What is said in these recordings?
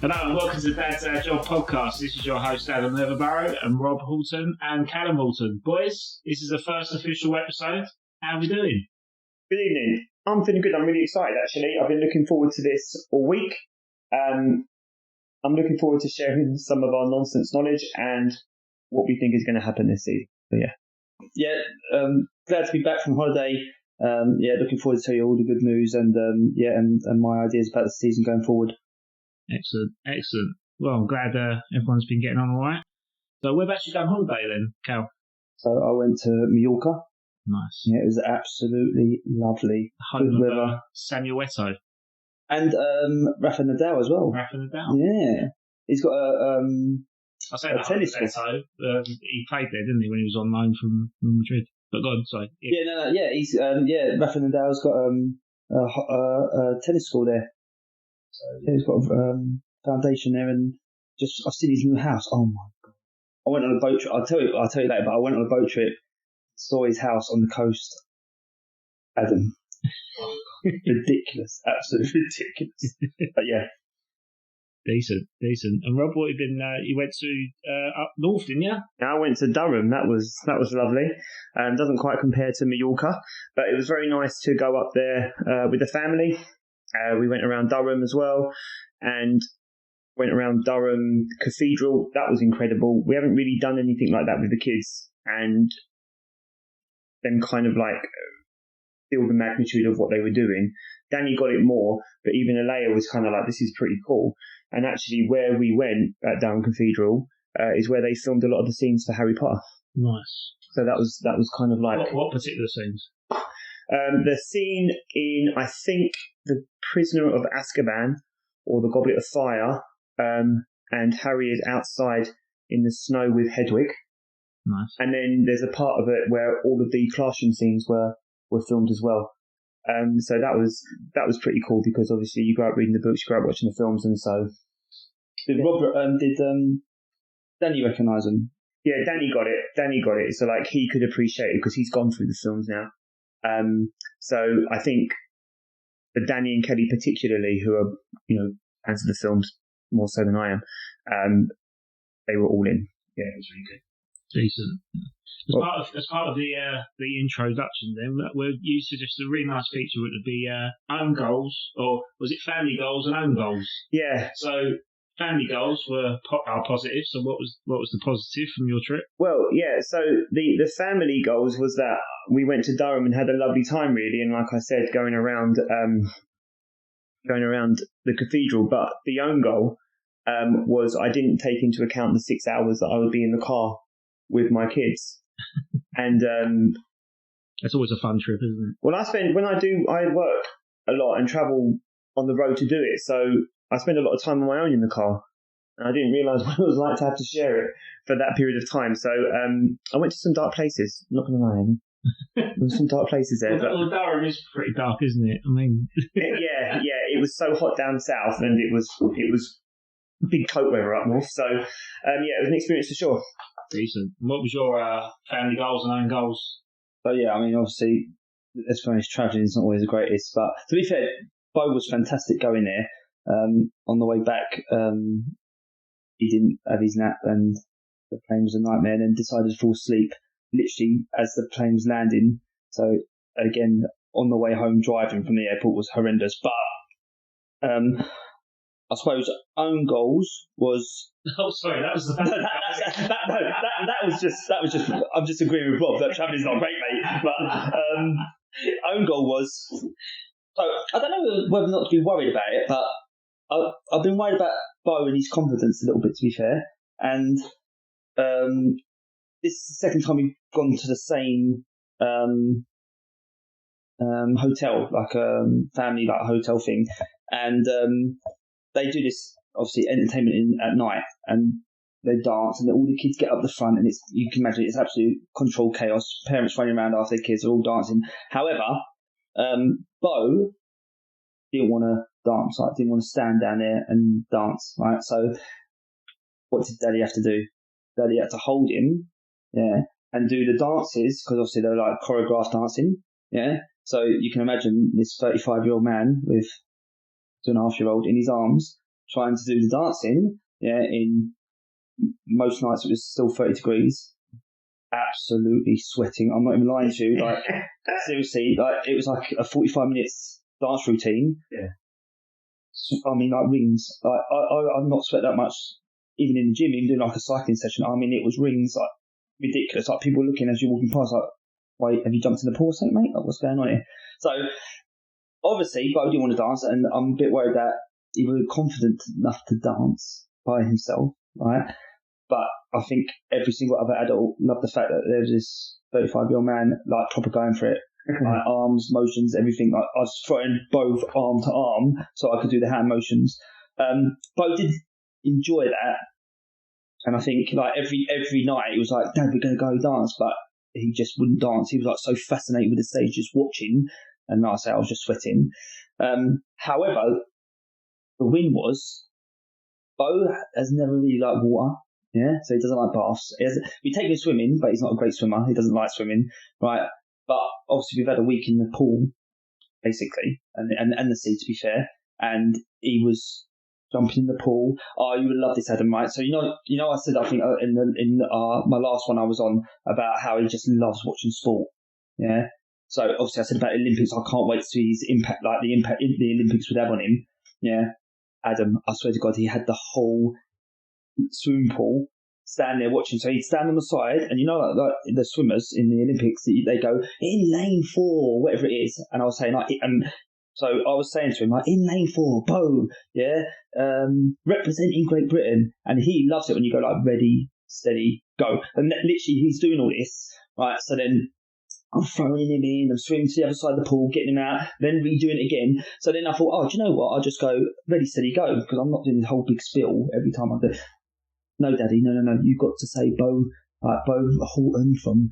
Hello and welcome to Dad's Job Podcast. This is your host Adam Leatherbarrow and Rob Horton and Callum Horton. Boys, this is the first official episode. How are we doing? Good evening. I'm feeling good. I'm really excited actually. I've been looking forward to this all week. I'm looking forward to sharing some of our nonsense knowledge and what we think is going to happen this season. So, glad to be back from holiday. Looking forward to tell you all the good news and my ideas about the season going forward. Excellent. Well, I'm glad everyone's been getting on all right. So whereabouts you done holiday then, Cal? So I went to Mallorca. Nice. Yeah, it was absolutely lovely. Home good weather. Samuel Eto'o. And Rafa Nadal as well. Rafa Nadal. Yeah. He's got a tennis Eto'o. He played there, didn't he, when he was on loan from Madrid? But go on, sorry. Yeah. He's Rafa Nadal's got a tennis school there. So yeah, he's got a foundation there, and I've seen his new house. Oh my god! I went on a boat trip. I'll tell you later. But I went on a boat trip, saw his house on the coast. Adam, ridiculous, absolutely ridiculous. But yeah, decent. And Rob, what you went to up north, didn't you? Yeah, I went to Durham. That was lovely. Doesn't quite compare to Mallorca, but it was very nice to go up there with the family. We went around Durham as well, and went around Durham Cathedral. That was incredible. We haven't really done anything like that with the kids, and then kind of like feel the magnitude of what they were doing. Danny got it more, but even Alea was kind of like, this is pretty cool. And actually where we went at Durham Cathedral is where they filmed a lot of the scenes for Harry Potter. Nice. So that was kind of like... What particular scenes? The scene in, I think, The Prisoner of Azkaban, or The Goblet of Fire, and Harry is outside in the snow with Hedwig. Nice. And then there's a part of it where all of the classroom scenes were filmed as well. So that was pretty cool, because obviously you grow up reading the books, you grow up watching the films, and so... Did Danny recognise them? Yeah, Danny got it. So like he could appreciate it because he's gone through the films now. So I think for Danny and Kelly particularly, who are, fans of the films more so than I am, they were all in. Yeah, it was really good. Decent. As part of the introduction, then we're used to just a really nice feature would be own goals, or was it family goals and own goals? Yeah. So family goals are positive. So what was the positive from your trip? Well, yeah. So the family goals was that we went to Durham and had a lovely time, really, and like I said, going around the cathedral. But the own goal was I didn't take into account the 6 hours that I would be in the car with my kids. And it's always a fun trip, isn't it? Well, I work a lot and travel on the road to do it, so I spend a lot of time on my own in the car, and I didn't realise what it was like to have to share it for that period of time. So I went to some dark places. I'm not going to lie, there were some dark places there. Well, Durham is pretty dark, isn't it? I mean, yeah, it was so hot down south, and it was big coat weather up north. So it was an experience for sure. Decent. What was your family goals and own goals? So yeah, I mean, obviously, let's be honest, travelling is not always the greatest. But to be fair, Bo was fantastic going there. On the way back, he didn't have his nap, and the plane was a nightmare. And then decided to fall asleep literally as the plane was landing. So again, on the way home, driving from the airport was horrendous. But I suppose own goals was. Oh, sorry, that was the. that was just. I'm just agreeing with Rob that travelling's not great, mate. But own goal was. So I don't know whether or not to be worried about it, but I've been worried about Bo and his confidence a little bit, to be fair. And this is the second time we've gone to the same hotel, like family like hotel thing, and they do this obviously entertainment at night, and they dance, and all the kids get up the front, and you can imagine it's absolute controlled chaos. Parents running around after their kids are all dancing. However, Bo didn't want to dance, like didn't want to stand down there and dance, right? So what did Daddy have to do? Daddy had to hold him, and do the dances, because obviously they were like choreographed dancing, So you can imagine this 35-year-old man with 2.5-year-old in his arms trying to do the dancing. Yeah, in most nights it was still 30 degrees. Absolutely sweating. I'm not even lying to you. Like seriously, like it was like a 45 minutes dance routine. Yeah. I mean, like rings. Like I've not sweat that much, even in the gym, even doing like a cycling session. I mean, it was rings like ridiculous. Like people looking as you're walking past, like, wait, have you jumped in the pool or something, mate? Like, what's going on here? So obviously, Bo didn't want to dance, and I'm a bit worried that he wasn't confident enough to dance by himself, right? But I think every single other adult loved the fact that there was this 35-year-old man, like, proper going for it. Like, arms, motions, everything. Like, I was throwing both arm to arm so I could do the hand motions. Bo did enjoy that. And I think, like, every night he was like, Dad, we're going to go dance. But he just wouldn't dance. He was, like, so fascinated with the stage, just watching. And like I say, I was just sweating. However, the win was, Bo has never really liked water. Yeah, so he doesn't like baths. We take him swimming, but he's not a great swimmer. He doesn't like swimming, right? But obviously, we've had a week in the pool, basically, and the sea, to be fair. And he was jumping in the pool. Oh, you would love this, Adam, right? So you know, I said I think in my last one I was on about how he just loves watching sport. Yeah. So obviously, I said about Olympics. I can't wait to see his impact, like the impact the Olympics would have on him. Yeah. Adam, I swear to God, he had the whole swimming pool stand there watching. So he'd stand on the side, and you know, like the swimmers in the Olympics, they go in lane 4, whatever it is. And I was saying, like, and so I was saying to him, like, in lane 4, Bo, yeah, representing Great Britain, and he loves it when you go like ready, steady, go, and literally he's doing all this, right? So then I'm throwing him in, I'm swimming to the other side of the pool, getting him out, then redoing it again. So then I thought, oh, do you know what? I'll just go ready, steady, go, because I'm not doing this whole big spiel every time I do. No, Daddy, no. You've got to say Bo Horton from,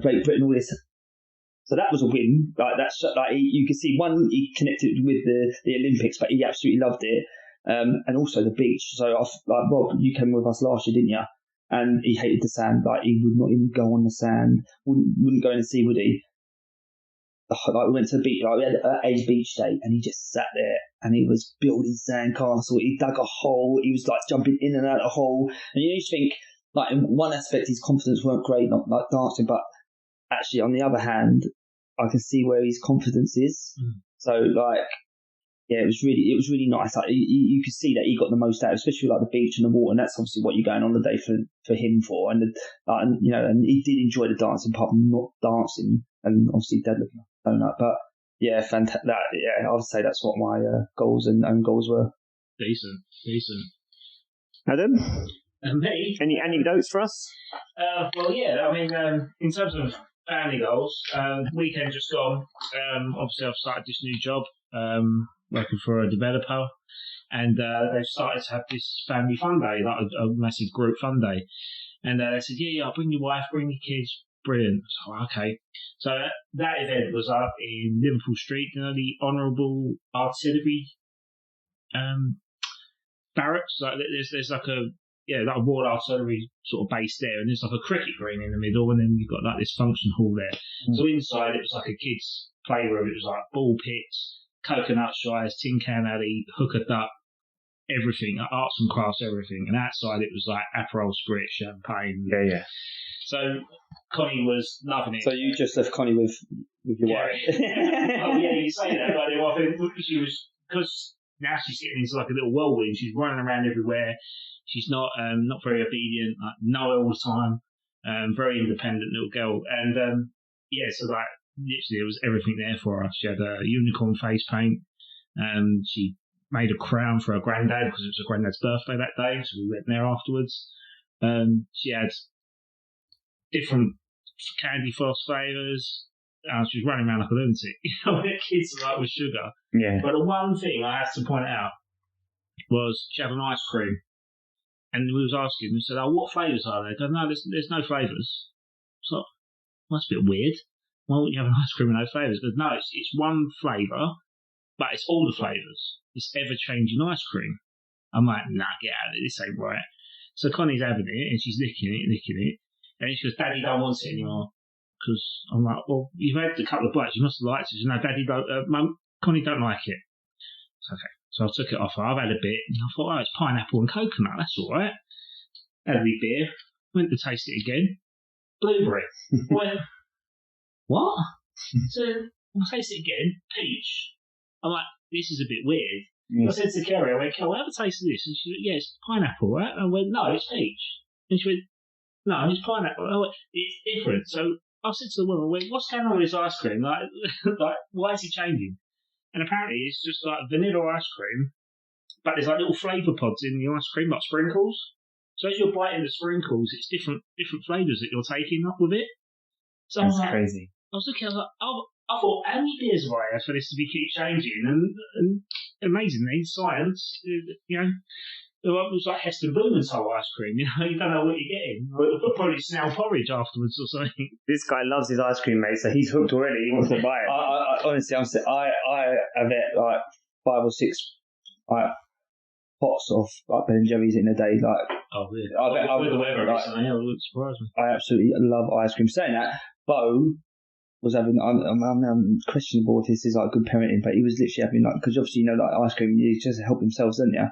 Great Britain, all this. So that was a win. Like that's like you can see one, he connected with the Olympics, but he absolutely loved it. And also the beach. So like Rob, you came with us last year, didn't you? And he hated the sand. Like he would not even go on the sand. Wouldn't go in the sea, would he? Like we went to the beach, like we had a beach day, and he just sat there and he was building sandcastle. He dug a hole. He was like jumping in and out of the hole. And you just think, like in one aspect, his confidence weren't great, not like dancing, but actually on the other hand, I can see where his confidence is. So like, yeah, it was really nice. Like you could see that he got the most out, especially like the beach and the water, and that's obviously what you're going on the day for him for. And and he did enjoy the dancing part, not dancing, and obviously Dad looking like a donut. But yeah, fantastic. Yeah, I would say that's what my goals and own goals were. Decent. Adam, And me? any anecdotes for us? Well, yeah. I mean, in terms of family goals, weekend just gone. Obviously, I've started this new job. Working for a developer, and they've started to have this family fun day, like a massive group fun day. And they said, yeah, bring your wife, bring your kids. Brilliant. So, okay. So that event was up in Liverpool Street, the Honourable Artillery barracks. Like there's like a Royal Artillery sort of base there, and there's like a cricket green in the middle, and then you've got like this function hall there. So inside it was like a kids' playroom. It was like ball pits, coconut shies, tin can alley, hooker duck, everything, arts and crafts, everything. And outside it was like Aperol spritz, champagne. Yeah. So Connie was loving it. So you just left Connie with your wife? Oh yeah, you say that, but I think she was, because now she's getting into like a little whirlwind. She's running around everywhere. She's not very obedient, like nowhere all the time. Very independent little girl, and so like literally there was everything there for her. She had a unicorn face paint. She made a crown for her granddad because it was her granddad's birthday that day, so we went there afterwards. She had different candy floss flavours. She was running around like a lunatic. Kids are like with sugar. Yeah. But the one thing I have to point out was she had an ice cream. And we was asking, we said, what flavours are there? They go, no, there's no flavours. So, well, that's a bit weird. Why wouldn't you have an ice cream with no flavours? But no, it's one flavour, but it's all the flavours. It's ever-changing ice cream. I'm like, nah, get out of it. This ain't right. So Connie's having it, and she's licking it. And she goes, Daddy don't want it anymore. Because I'm like, well, you've had a couple of bites. You must have liked it. She goes, no, Daddy don't, Mum, Connie don't like it. It's okay. So I took it off. I've had a bit, and I thought, it's pineapple and coconut. That's all right. Had a big beer. Went to taste it again. Blueberry. I went, what? So I taste it again. Peach. I'm like, this is a bit weird. I said to Kerry, I went, Kerry, have a taste of this. And she went, yeah, it's pineapple, right? I went, no, it's peach. And she went, no, it's pineapple. I went, it's different. So I said to the woman, I went, what's going on with this ice cream? Like, why is it changing? And apparently it's just like vanilla ice cream, but there's like little flavour pods in the ice cream, like sprinkles. So as you're biting the sprinkles, it's different flavours that you're taking up with it. So That's crazy. I was looking, I was like, oh, I thought, how many beers have I had for this to keep changing? And amazingly, science, you know, it was like Heston Blumenthal ice cream. You know, you don't know what you're getting. Probably snail porridge afterwards or something. This guy loves his ice cream, mate, so he's hooked already. He wants to buy it. I honestly, I have it like 5 or 6 like pots of like Ben and Jerry's in a day. Like, oh yeah, with the weather, like, it wouldn't surprise me. I absolutely love ice cream. Saying that, Bo was having. I'm questionable if this is like good parenting, but he was literally having like, because obviously, you know, like ice cream, you just help themselves, don't you?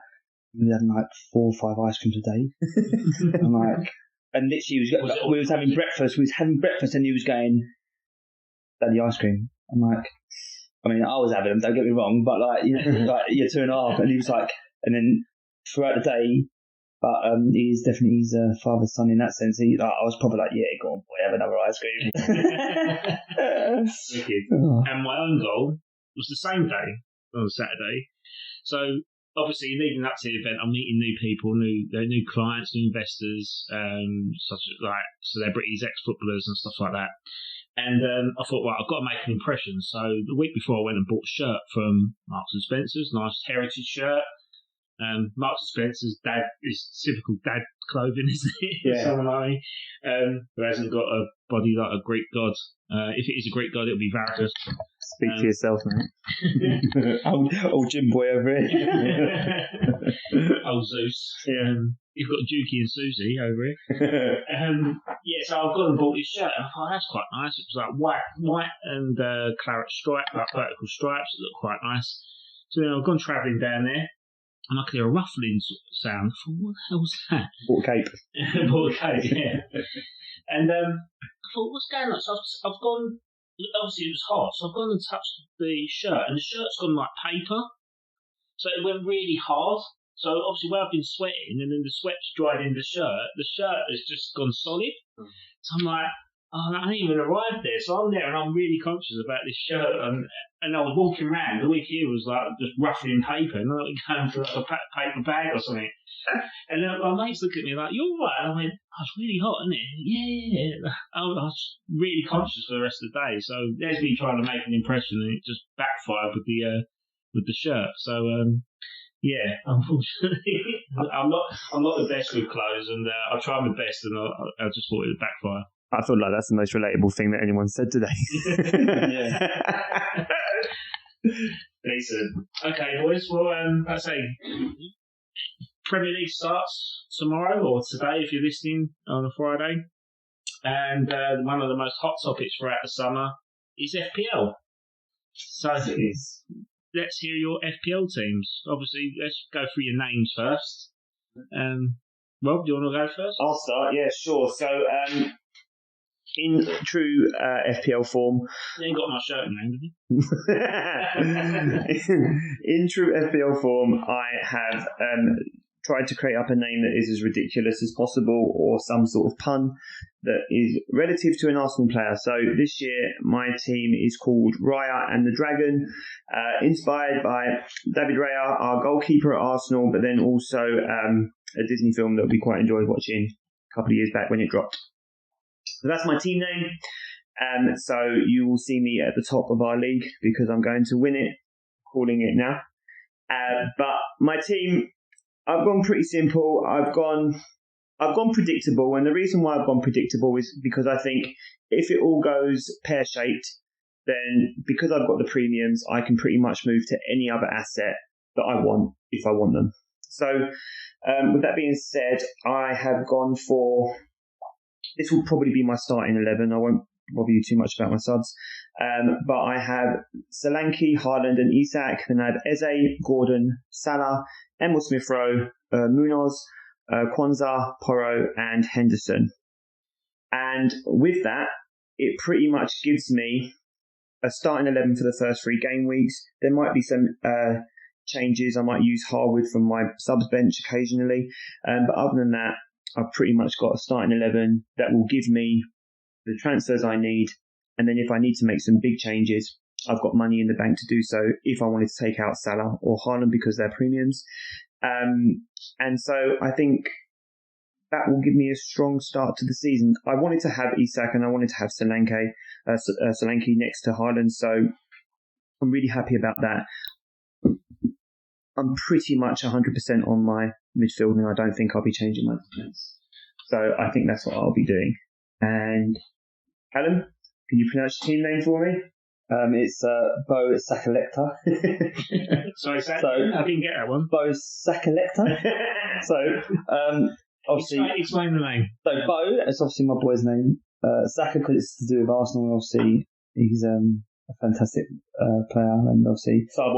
He was having like 4 or 5 ice creams a day. I'm like, and literally, we was having breakfast. We was having breakfast, and he was going, "Daddy, ice cream." I'm like, I mean, I was having them. Don't get me wrong, but like, you know, like you're 2.5, and he was like, and then throughout the day. But he's definitely his father's son in that sense. I was probably like, yeah, go on, boy, have another ice cream. And my own goal was the same day on Saturday. So obviously, leading up to the event, I'm meeting new people, new clients, new investors, such as like celebrities, ex-footballers, and stuff like that. And I thought, well, I've got to make an impression. So the week before, I went and bought a shirt from Marks and Spencer's, nice heritage shirt. Marks and Spencer's dad is typical dad clothing, isn't it? Yeah. Someone like me, who hasn't got a body like a Greek god. If it is a Greek god, it'll be Vargas. Speak to yourself, mate. old gym boy over here. Old Zeus. You've got Dukey and Susie over here. Yeah, so I've gone and bought this shirt, and I thought, that's quite nice. It was like white and claret stripe, like vertical stripes. It looked quite nice. So then I've gone travelling down there. And I could hear a ruffling sort of sound. I thought, what the hell's that? Bought a cape. Bought a cape, yeah. And I thought, what's going on? So I've gone, obviously it was hot, so I've gone and touched the shirt, and the shirt's gone like paper. So it went really hard. So obviously where I've been sweating, and then the sweat's dried in the shirt has just gone solid. So I'm like, oh, I ain't even arrived there. So I'm there and I'm really conscious about this shirt. And I was walking around. The week here was like just ruffling paper, and like going for like a paper bag or something. And then my mates looked at me like, "You're all right." And I went, "Oh, it's really hot, isn't it?" Yeah. I was really conscious for the rest of the day. So there's me trying to make an impression, and it just backfired with the shirt. So yeah, unfortunately, I'm not the best with clothes, and I try my best, and I just thought it would backfire. I feel like that's the most relatable thing that anyone said today. Yeah. Decent. Okay, boys. Well, I'd say Premier League starts tomorrow or today if you're listening on a Friday. And one of the most hot topics throughout the summer is FPL. So let's hear your FPL teams. Obviously, let's go through your names first. Rob, do you want to go first? I'll start, yeah, sure. So, in true FPL form... You ain't got my shirt in hand, have you? In true FPL form, I have tried to create up a name that is as ridiculous as possible, or some sort of pun that is relative to an Arsenal player. So this year, my team is called Raya and the Dragon, inspired by David Raya, our goalkeeper at Arsenal, but then also a Disney film that we quite enjoyed watching a couple of years back when it dropped. So that's my team name. So you will see me at the top of our league because I'm going to win it, calling it now. But my team, I've gone pretty simple. I've gone predictable, and the reason why I've gone predictable is because I think if it all goes pear-shaped, then because I've got the premiums, I can pretty much move to any other asset that I want if I want them. So with that being said, I have gone for... This will probably be my starting 11. I won't bother you too much about my subs. But I have Solanke, Haaland and Isak. Then I have Eze, Gordon, Salah, Emil Smith-Rowe, Munoz, Kwanzaa, Porro and Henderson. And with that, it pretty much gives me a starting 11 for the first 3 game weeks. There might be some changes. I might use Harwood from my subs bench occasionally. But other than that, I've pretty much got a starting 11 that will give me the transfers I need. And then if I need to make some big changes, I've got money in the bank to do so if I wanted to take out Salah or Haaland because they're premiums. And so I think that will give me a strong start to the season. I wanted to have Isak and I wanted to have Solanke next to Haaland, so I'm really happy about that. I'm pretty much 100% on my midfield and I don't think I'll be changing my defence. So I think that's what I'll be doing. And Callum, can you pronounce your team name for me? It's Bo Sakalekta. Sorry, I didn't get that one. Bo Sakalekta. So, obviously, explain the name. So Bo is obviously my boy's name. Saka, because it's to do with Arsenal. Obviously, he's a fantastic player, and obviously Star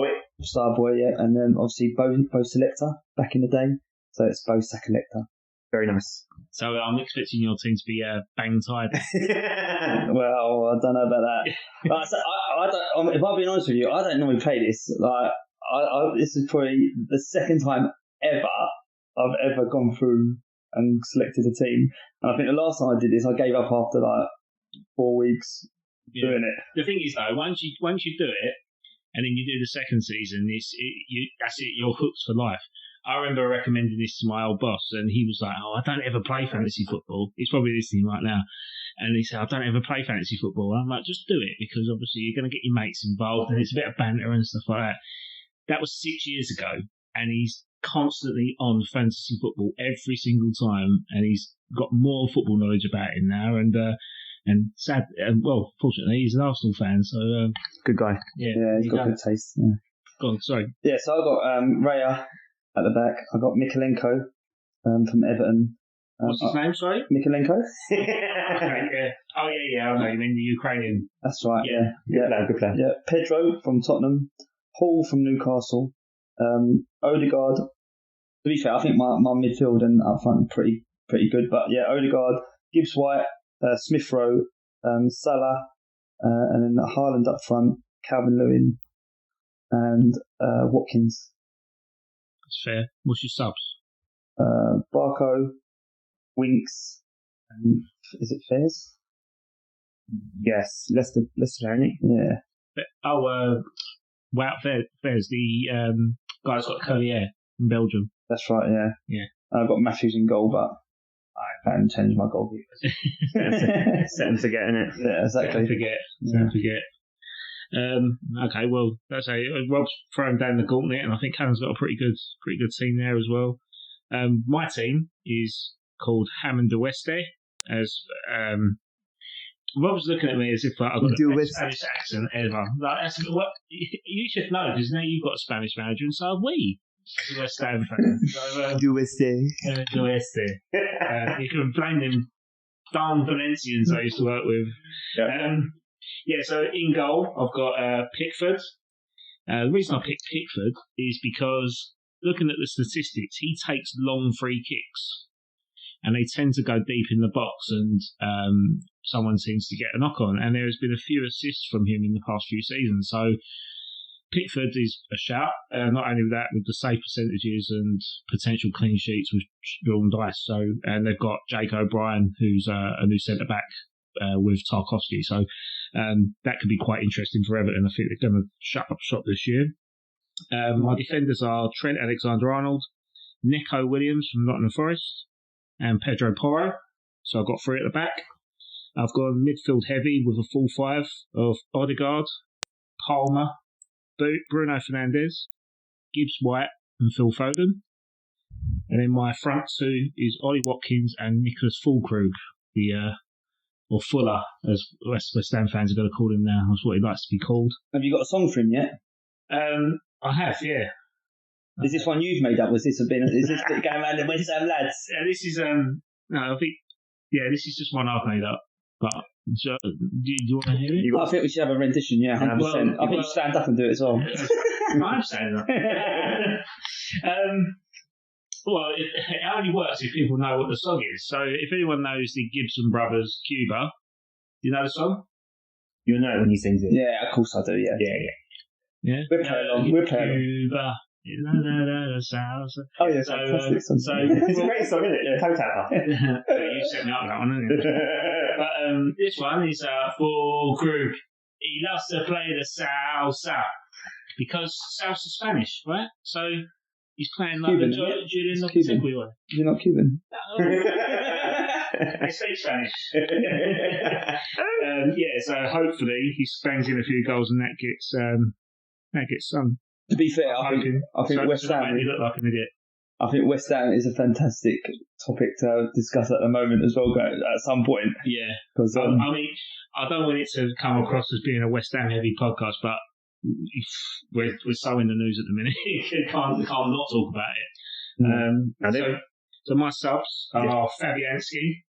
boy, yeah. And then obviously Bo Selector back in the day. So it's Bo Sakalekta. Very nice. So I'm expecting your team to be bang tied. Well, I don't know about that. I don't. If I'll be honest with you, I don't normally play this. Like, this is probably the second time ever I've ever gone through and selected a team. And I think the last time I did this, I gave up after like 4 weeks doing it. The thing is, though, once you do it, and then you do the second season, that's it. You're hooked for life. I remember recommending this to my old boss, and he was like, "Oh, I don't ever play fantasy football." He's probably listening right now, and he said, "I don't ever play fantasy football." And I'm like, "Just do it, because obviously you're going to get your mates involved, and it's a bit of banter and stuff like that." That was 6 years ago, and he's constantly on fantasy football every single time, and he's got more football knowledge about it now. And fortunately, he's an Arsenal fan, so good guy. Yeah, he's got good taste. Yeah. Go on, sorry. Yeah, so I got Raya at the back. I got Mikalenko from Everton. What's his name? Sorry, Mikalenko. Okay, yeah. Oh yeah. I know. You mean the Ukrainian? That's right. Yeah. Good player. Yeah, Pedro from Tottenham. Hall from Newcastle. Odegaard. To be fair, I think my midfield and up front pretty good. But yeah, Odegaard, Gibbs White, Smith Rowe, Salah, and then Haaland up front, Calvin Lewin, and Watkins. That's fair. What's your subs? Barco, Winks, and is it Fairs? Yes, Leicester Larry. Yeah. Wow, Fairs, the guy's got curly hair in Belgium. That's right, yeah. Yeah. I've got Matthews in goal, but I haven't changed my goalkeepers. Set them to get in it. Yeah, exactly. Forget. Okay, well, that's Rob's throwing down the gauntlet, and I think Callum's got a pretty good team there as well. My team is called Hammond de Weste, as Rob's looking at me as if I've got the best Spanish accent ever. Like, that's what you should know, because now you've got a Spanish manager, and so have we. West Ham fans. De Weste. De Weste. You can blame them darn Valencians I used to work with. Yeah. So in goal, I've got Pickford. The reason I picked Pickford is because, looking at the statistics, he takes long free kicks, and they tend to go deep in the box, and someone seems to get a knock on. And there has been a few assists from him in the past few seasons. So Pickford is a shout. Not only with that, with the save percentages and potential clean sheets with drawn dice. So, and they've got Jake O'Brien, who's a new centre back with Tarkowski. So that could be quite interesting for Everton. I think they're going to shut up shop this year. My defenders are Trent Alexander-Arnold, Neco Williams from Nottingham Forest, and Pedro Porro. So I've got 3 at the back. I've gone midfield heavy with a full 5 of Odegaard, Palmer, Bruno Fernandes, Gibbs White, and Phil Foden. And then my front 2 is Ollie Watkins and Nicholas Füllkrug, or Fuller, as West Ham fans are going to call him now. That's what he likes to be called. Have you got a song for him yet? I have, yeah. Is this one you've made up? Is this going around the West Ham lads? This is no, I think this is just one I've made up. But So, do you want to hear it? I think we should have a rendition, yeah, 100%. Well, I think you stand up and do it as well. I'm saying that. Well, it only works if people know what the song is. So if anyone knows the Gibson Brothers Cuba, you know the song? You'll know it when he sings it. Yeah, of course I do, yeah. Yeah? We'll play along. We'll play along. Cuba. Oh, yeah, So, fantastic song. It's a great song, isn't it? Yeah, toe tapper. You set me up that one, didn't you? But this one is for Krug. He loves to play the salsa because salsa's Spanish, right? So he's playing like Cuban, the Julian Cuban. Lopetegui one. You're not Cuban? I speak Spanish. So hopefully he bangs in a few goals and that gets sung. To be fair, I think West Ham. You look like an idiot. I think West Ham is a fantastic topic to discuss at the moment as well, at some point. Yeah. Because I mean, I don't want it to come across as being a West Ham heavy podcast, but we're so in the news at the minute, can't not talk about it. So my subs are Fabianski.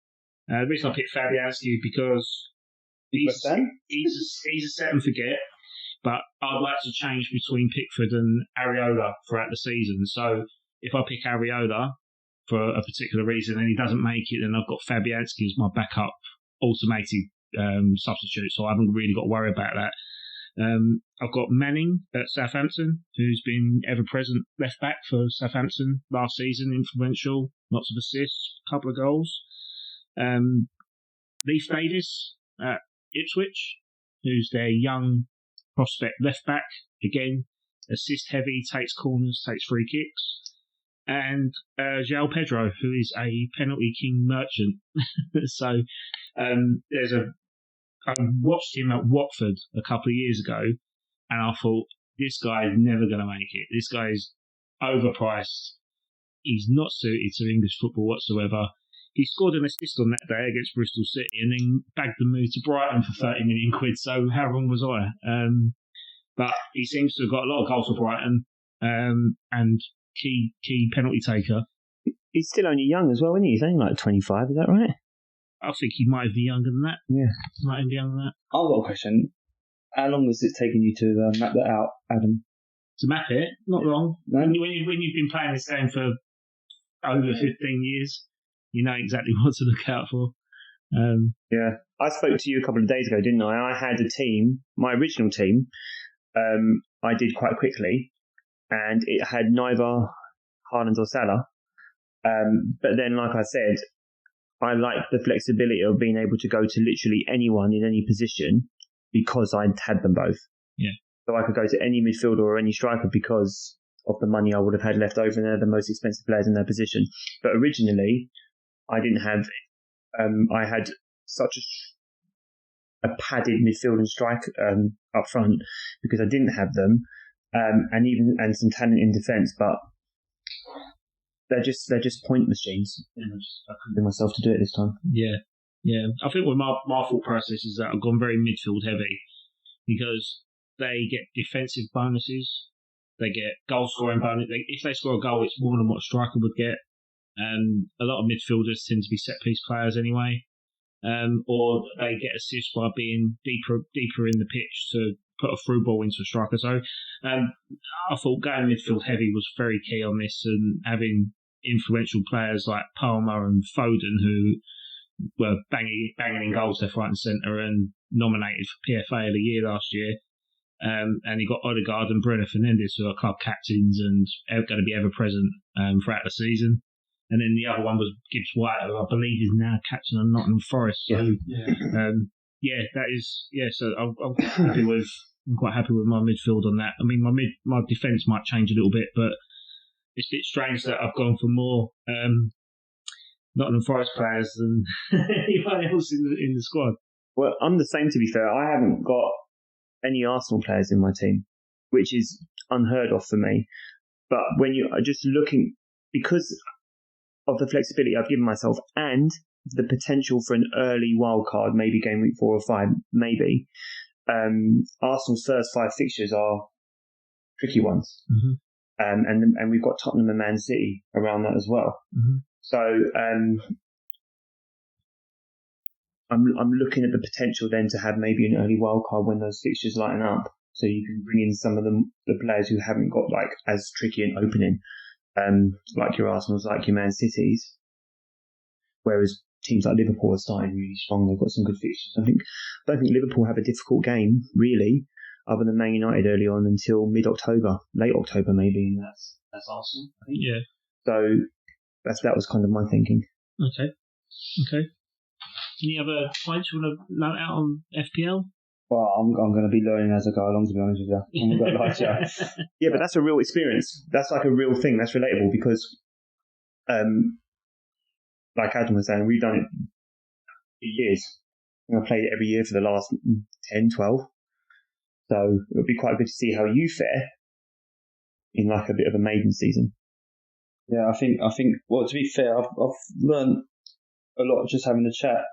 The reason I picked Fabianski is because he's a set and forget, but I'd like to change between Pickford and Areola throughout the season. So if I pick Areola for a particular reason and he doesn't make it, then I've got Fabianski as my backup automated substitute, so I haven't really got to worry about that. I've got Manning at Southampton, who's been ever-present left-back for Southampton last season, influential, lots of assists, a couple of goals. Leif Davis at Ipswich, who's their young prospect left-back, again, assist-heavy, takes corners, takes free kicks. And João Pedro, who is a penalty king merchant. So I watched him at Watford a couple of years ago, and I thought, this guy is never going to make it. This guy is overpriced. He's not suited to English football whatsoever. He scored an assist on that day against Bristol City and then bagged the move to Brighton for 30 million quid. So how wrong was I? But he seems to have got a lot of goals for Brighton and key penalty taker. He's still only young as well, isn't he? He's only like 25, is that right? I think he might be younger than that. Yeah. Might be younger than that. I've got a question. How long has it taken you to map that out, Adam? To map it? Not long. No? When you've been playing this game for over 15 years, you know exactly what to look out for. Yeah. I spoke to you a couple of days ago, didn't I? I had a team, my original team, I did quite quickly, and it had neither Haaland or Salah. But then, like I said, I like the flexibility of being able to go to literally anyone in any position because I had them both. Yeah. So I could go to any midfielder or any striker because of the money I would have had left over, and they're the most expensive players in their position. But originally, I didn't have. I had such a padded midfield and strike up front because I didn't have them, and some talent in defence, but they're just point machines. I couldn't bring myself to do it this time. Yeah. I think with my thought process is that I've gone very midfield heavy because they get defensive bonuses, they get goal scoring bonus. If they score a goal, it's more than what a striker would get. A lot of midfielders tend to be set piece players anyway, or they get assists by being deeper in the pitch to put a through ball into a striker. So I thought going midfield heavy was very key on this, and having influential players like Palmer and Foden who were banging in goals left, right and centre and nominated for PFA of the year last year. And you got Odegaard and Bruno Fernandes who are club captains and are going to be ever present throughout the season. And then the other one was Gibbs White, who I believe is now captain of Nottingham Forest. So, that is, so I'm quite happy with my midfield on that. I mean, my defence might change a little bit, but it's a bit strange that I've gone for more Nottingham Forest players than anyone else in the squad. Well, I'm the same, to be fair. I haven't got any Arsenal players in my team, which is unheard of for me. But when you are just looking, because of the flexibility I've given myself and the potential for an early wild card, maybe game week 4 or 5, maybe, Arsenal's first 5 fixtures are tricky ones. Mm-hmm. And we've got Tottenham and Man City around that as well. Mm-hmm. So I'm looking at the potential then to have maybe an early wildcard when those fixtures lighten up, so you can bring in some of the players who haven't got like as tricky an opening, like your Arsenals, like your Man Cities. Whereas teams like Liverpool are starting really strong. They've got some good fixtures. I don't think Liverpool have a difficult game really, other than Man United early on until mid-October, late October maybe, and that's Arsenal, I think. Yeah. So that was kind of my thinking. Okay. Any other points you want to note out on FPL? Well, I'm going to be learning as I go along, to be honest with you. I'm going to lie to you. Yeah, but that's a real experience. That's like a real thing. That's relatable because, like Adam was saying, we've done it for years. I've played it every year for the last 10, 12. So it would be quite good to see how you fare in like a bit of a maiden season. Yeah, I think. Well, to be fair, I've learned a lot just having a chat.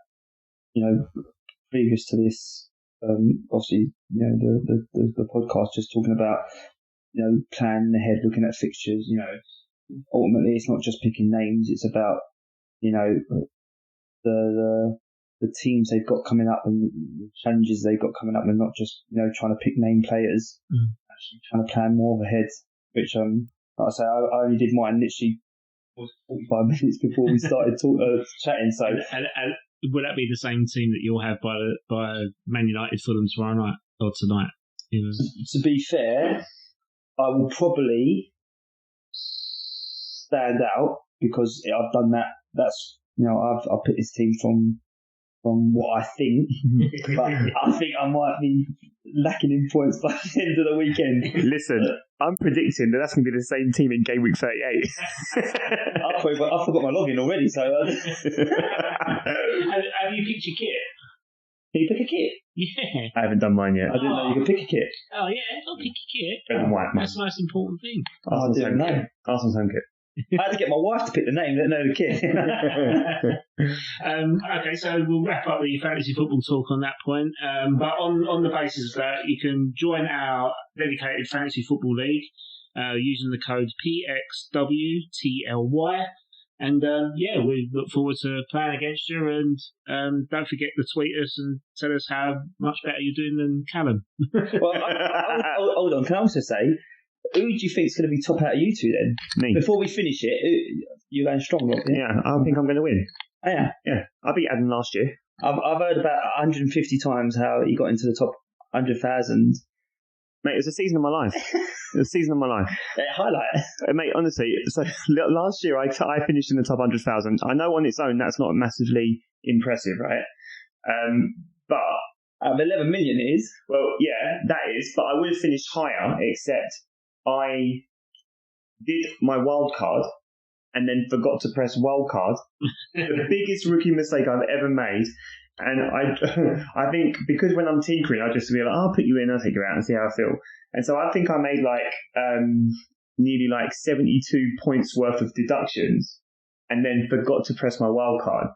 Previous to this, obviously, the podcast, just talking about, planning ahead, looking at fixtures. Ultimately, it's not just picking names; it's about, the teams they've got coming up and the challenges they've got coming up, and not just trying to pick name players. Actually, trying to plan more ahead. Which like I say, I only did mine literally 45 minutes before we started chatting. So, and would that be the same team that you'll have by Man United Fulham tomorrow night or tonight? To be fair, I will probably stand out because I've done that. That's I've picked this team from what I think, but I think I might be lacking in points by the end of the weekend. Listen, I'm predicting that's going to be the same team in game week 38. I forgot my login already, so... Have you picked your kit? Can you pick a kit? Yeah. I haven't done mine yet. I didn't know you could pick a kit. Oh, yeah, I'll pick your kit. Red and white, That's the most important thing. I didn't know. Arsenal's home kit. I had to get my wife to pick the name, let know the kit. Okay, so we'll wrap up the fantasy football talk on that point. But on the basis of that, you can join our dedicated fantasy football league using the code PXWTLY. And we look forward to playing against you. And don't forget to tweet us and tell us how much better you're doing than Callum. Well, hold on. Can I also say, who do you think is going to be top out of you two then? Me. Before we finish it, you're going strong, right? Yeah, I think I'm going to win. Oh, yeah. Yeah, I beat Adam last year. I've heard about 150 times how he got into the top 100,000. Mate, it was a season of my life. It was a season of my life. Highlight. Mate, honestly, so last year I finished in the top 100,000. I know on its own that's not massively impressive, right? But... Out of 11 million it is. Well, yeah, that is. But I would have finished higher, except I did my wild card and then forgot to press wild card. The biggest rookie mistake I've ever made. And I think because when I'm tinkering, I just be like, I'll put you in, I'll take you out and see how I feel. And so I think I made nearly 72 points worth of deductions and then forgot to press my wild card.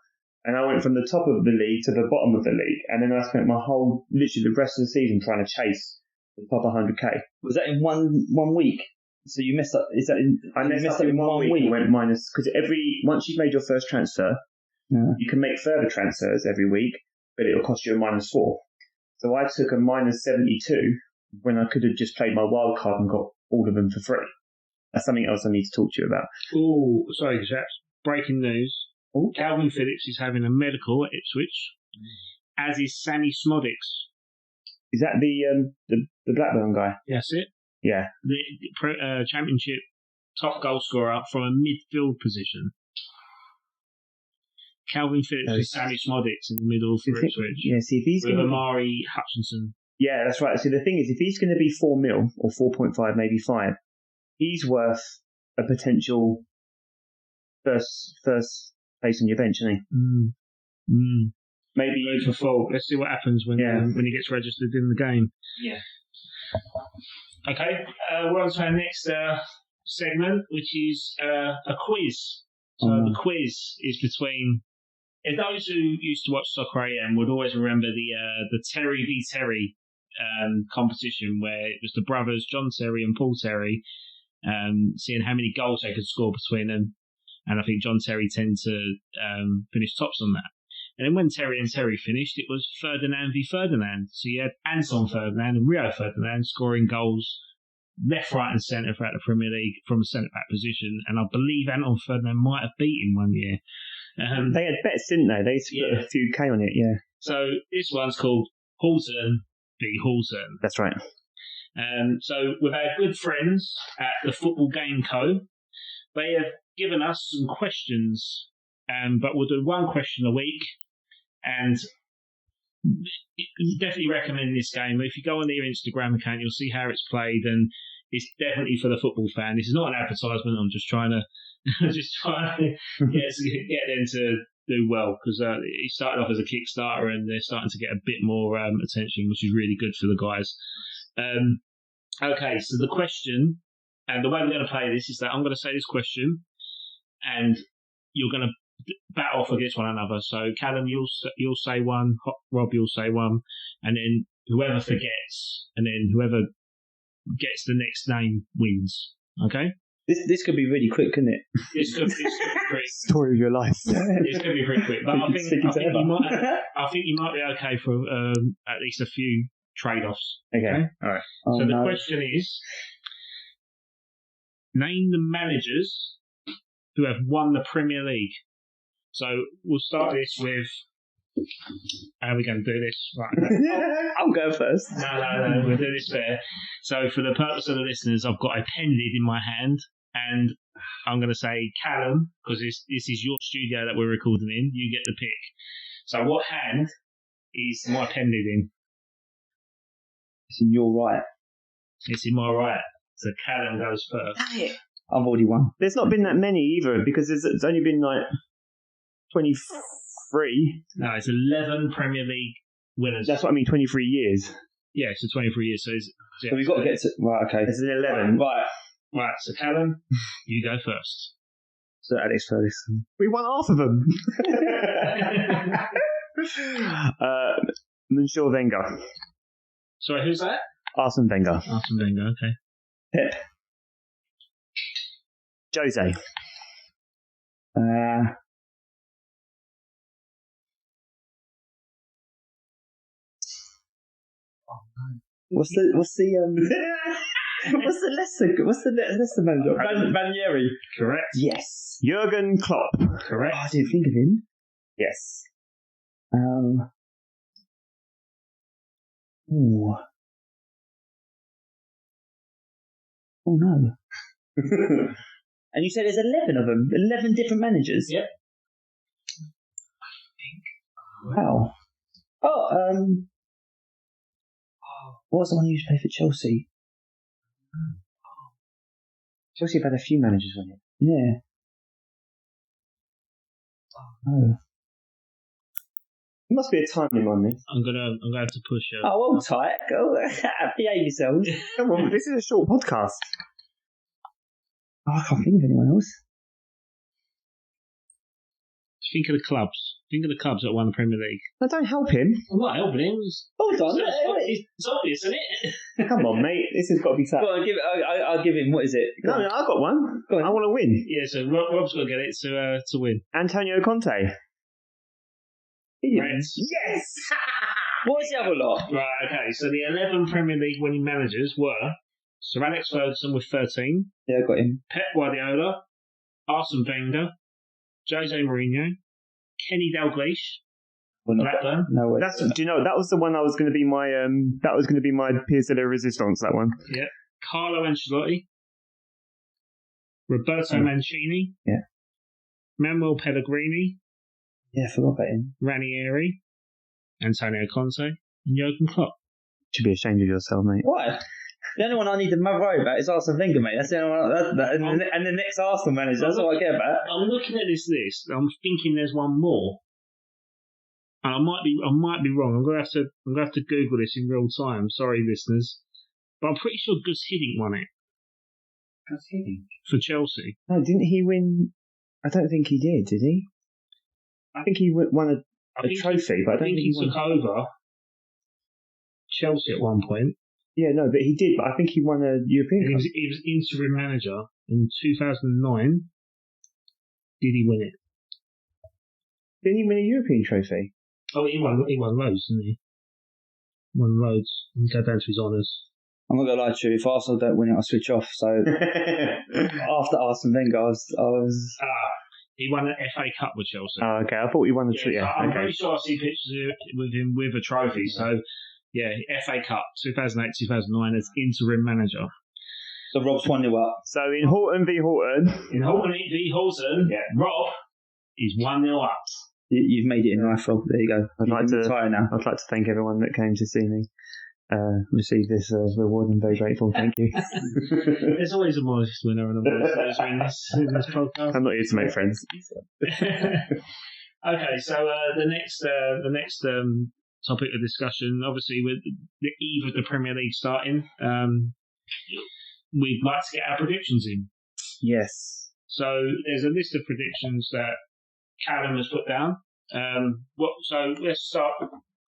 And I went from the top of the league to the bottom of the league. And then I spent literally the rest of the season trying to chase the top 100k. Was that in one week? So you messed up. I messed up in 1 week. Went minus because once you've made your first transfer, you can make further transfers every week, but it'll cost you a -4. So I took a -72 when I could have just played my wild card and got all of them for free. That's something else I need to talk to you about. Oh, sorry, chaps. Breaking news. Ooh. Calvin Phillips is having a medical at Ipswich, as is Sammy Smodics. Is that the Blackburn guy? That's it. Yeah. The championship top goal scorer from a midfield position. Calvin Phillips and Sammy Smodics in the middle for Ipswich. Yeah, see if he's with Amari Hutchinson. Yeah, that's right. So the thing is, if he's going to be 4 mil or 4.5, maybe 5, he's worth a potential first place on your bench, isn't he? Maybe goes for full. Let's see what happens when he gets registered in the game. Yeah. Okay, we're on to our next segment, which is a quiz. So the quiz is between. And those who used to watch Soccer AM would always remember the Terry v Terry competition, where it was the brothers John Terry and Paul Terry, seeing how many goals they could score between them. And I think John Terry tended to finish tops on that. And then when Terry and Terry finished, it was Ferdinand v Ferdinand. So you had Anton Ferdinand and Rio Ferdinand scoring goals left, right, and centre throughout the Premier League from a centre back position. And I believe Anton Ferdinand might have beat him one year. They had bets, didn't they? They split a few K on it, yeah. So this one's called HORTON v HORTON. That's right. So with our good friends at the Football Game Co, they have given us some questions, but we'll do one question a week, and definitely recommend this game. If you go on their Instagram account, you'll see how it's played, and it's definitely for the football fan. This is not an advertisement. I'm just trying to get them to do well, because it started off as a Kickstarter, and they're starting to get a bit more attention, which is really good for the guys. Okay, so the question, and the way we're going to play this is that I'm going to say this question, and you're going to bat off against one another. So Callum, you'll say one, Rob, you'll say one, and then whoever forgets, and then whoever gets the next name wins. Okay. This could be really quick, couldn't it? This could be quick. Story of your life. This could be pretty quick, but I think you might be okay for at least a few trade-offs. Okay. All right. So the question is, name the managers who have won the Premier League. So we'll start this with, how are we going to do this? Right. I'll go first. No, we'll do this fair. So for the purpose of the listeners, I've got a pen lid in my hand, and I'm going to say, Callum, because this is your studio that we're recording in, you get the pick. So what hand is my pen lid in? It's in your right. It's in my right. So Callum goes first. Dang it. I've already won. There's not been that many either, because it's only been like 23. No, it's 11 Premier League winners. That's what I mean, 23 years. Yeah, so 23 years. So we've got to get to... Right, okay. It's an 11. Right, so Callum, you go first. So Alex Ferguson. We won half of them. Monsieur Wenger. Sorry, who's that? Arsene Wenger. Arsene Wenger, okay. Pep. Jose. What's the Leicester manager? Ranieri. Correct. Yes. Jurgen Klopp. Correct. Oh, I didn't think of him. Yes. Ooh. Oh no. And you said there's 11 of them, 11 different managers. Yep. Wow. What was the one who used to play for Chelsea? Chelsea have had a few managers on it. Yeah. Oh. There must be a timing on this. I'm gonna have to push you. Oh, hold tight. Go behave yourselves. Come on, this is a short podcast. Oh, I can't think of anyone else. Think of the clubs. Think of the clubs that won the Premier League. No, don't help him. I'm not helping him. Hold on. It's obvious, isn't it? Come on, mate. This has got to be tough. Go on, I'll give him. What is it? No, I've got one. Go on. I want to win. Yeah, so Rob's got to get it to win. Antonio Conte. Right. Yes! What was the other lot? Right, okay. So the 11 Premier League winning managers were Sir Alex Ferguson with 13. Yeah, I got him. Pep Guardiola, Arsene Wenger, Jose Mourinho, Kenny Dalglish, Blackburn. No way. Do you know that was the one I was going to be my that was going to be my pièce de la résistance. That one. Yeah. Carlo Ancelotti, Roberto Mancini. Yeah. Manuel Pellegrini. Yeah, I forgot about him. Ranieri, Antonio Conte, and Jurgen Klopp. Should be ashamed of yourself, mate. Why? The only one I need to worry about is Arsene Wenger, mate. That's the only one. And the next Arsenal manager. That's all I care about. I'm looking at this list. I'm thinking there's one more. And I might be wrong. I'm gonna have to Google this in real time. Sorry, listeners, but I'm pretty sure Gus Hiddink won it. Gus Hiddink for Chelsea. No, didn't he win? I don't think he did he? I think he won a trophy, but I don't think he took over Chelsea at one point. Yeah, no, but he did. But I think he won a European Cup. He was interim manager in 2009. Did he win it? Didn't he win a European trophy? Oh, he won loads, didn't he? Won loads. Go down to his honours. I'm not gonna lie to you. If Arsenal don't win it, I'll switch off. So after Arsene Wenger, I was. He won an FA Cup with Chelsea. Oh, okay. I thought he won the trophy. Yeah, I'm okay. pretty sure I see pictures with him with a trophy. So, yeah, FA Cup 2008-2009 as interim manager. So Rob's 1-0 up. So in Horton v Horton. In Horton v Horton, Rob is 1-0 up. You've made it in life, Rob. There you go. I'd like to thank everyone that came to see me receive this reward. I'm very grateful. Thank you. There's always a modest winner and a modest loser in this podcast. I'm not here to make friends. Okay, so the next topic of discussion, obviously with the eve of the Premier League starting, we'd like to get our predictions in. Yes. So there's a list of predictions that Callum has put down. So let's start.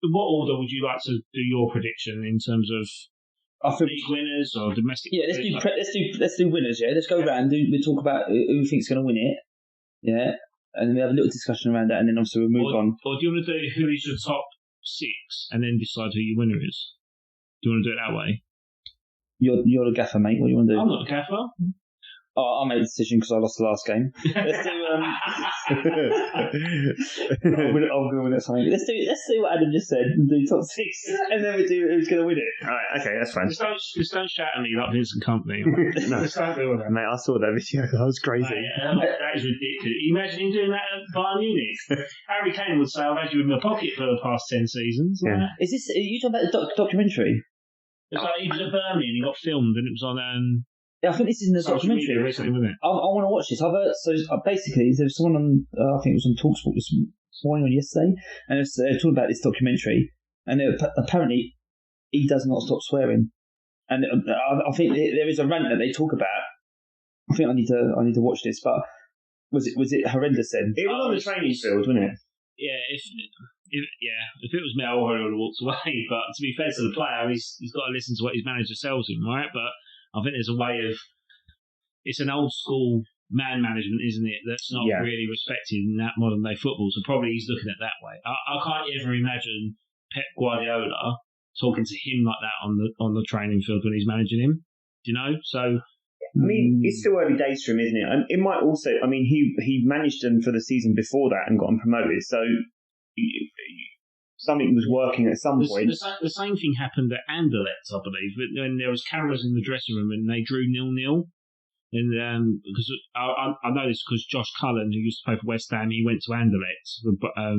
In what order would you like to do your prediction in terms of league winners or domestic? Yeah, let's do winners. Yeah, let's go around. We talk about who thinks going to win it. Yeah, and then we have a little discussion around that, and then obviously we'll move on. Or do you want to do who is your top 6 and then decide who your winner is? Do you want to do it that way? You're the gaffer, mate. What do you want to do? I'm not the gaffer. Oh, I made the decision because I lost the last game. Let's do. I'm going to win it something. Let's do what Adam just said and do top 6, and then we do who's going to win it. All right, okay, that's fine. Just don't shout at me like Vincent Company. No, just don't do that. Mate, I saw that video. That was crazy. That is ridiculous. Imagine him doing that at Bayern Munich. Harry Kane would say, "I've had you in my pocket for the past 10 seasons." Yeah. Is this? Are you talking about the documentary? It's like he was at Birmingham and he got filmed, and it was on. Yeah, I think this is in the documentary. Recently, wasn't it? I want to watch this. Basically, there was someone on, I think it was on TalkSport this morning or yesterday, and they're talking about this documentary, and apparently he does not stop swearing, and I think there is a rant that they talk about. I think I need to watch this, but was it horrendous then? It was on the training field, wasn't it? Yeah, if it was me, I would have walked away. But to be fair to the player, he's got to listen to what his manager tells him, right? But I think there's a way of, it's an old school man management, isn't it? That's not really respected in that modern day football. So probably he's looking at it that way. I can't ever imagine Pep Guardiola talking to him like that on the training field when he's managing him. Do you know? So. I mean, it's still early days for him, isn't it? And it might also, I mean, he managed them for the season before that and got them promoted. So something was working at some point. The same thing happened at Anderlecht, I believe, when there was cameras in the dressing room and they drew 0-0. And because I know this because Josh Cullen, who used to play for West Ham, he went to Anderlecht.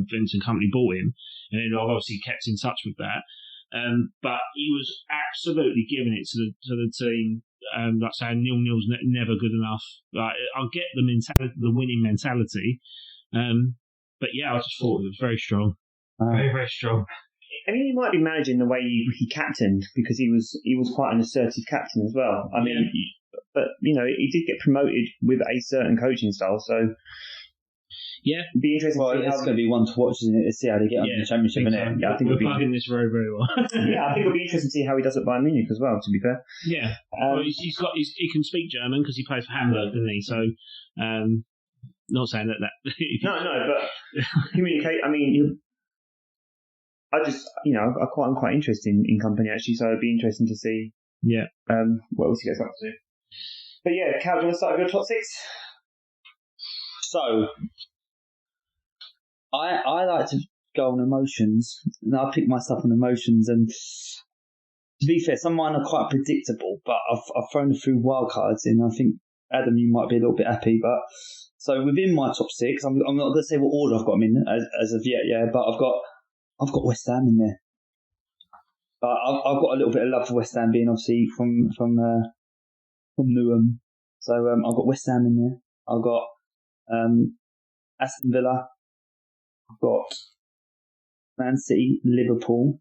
Vincent Company bought him, and then obviously kept in touch with that. But he was absolutely giving it to the team, like saying 0-0's never good enough. Like, I get the mentality, the winning mentality, but yeah, I just thought it was very strong. Very, very strong. I mean, he might be managing the way he captained because he was quite an assertive captain as well. I mean, but you know, he did get promoted with a certain coaching style, so yeah, it'd be interesting. Well, it's going to be one to watch, isn't it? To see how they get on in the Championship. So. Yeah, I think we're plugging this very, very well. Yeah, I think it'll be interesting to see how he does at Bayern Munich as well. To be fair, yeah, well, he can speak German because he plays for Hamburg, doesn't he? So, not saying that. No, but communicate. I mean, I'm quite interested in Company actually, so it'd be interesting to see. Yeah. What else he gets up to. But yeah, Cal, do you want to start with your top 6? So, I like to go on emotions, and I pick myself on emotions. And to be fair, some of mine are quite predictable, but I've thrown a few wild cards in. I think Adam, you might be a little bit happy, but so within my top 6, I'm not going to say what order I've got them in as of yet, yeah, but I've got West Ham in there. I've got a little bit of love for West Ham, being obviously from Newham. So I've got West Ham in there. I've got Aston Villa. I've got Man City, Liverpool,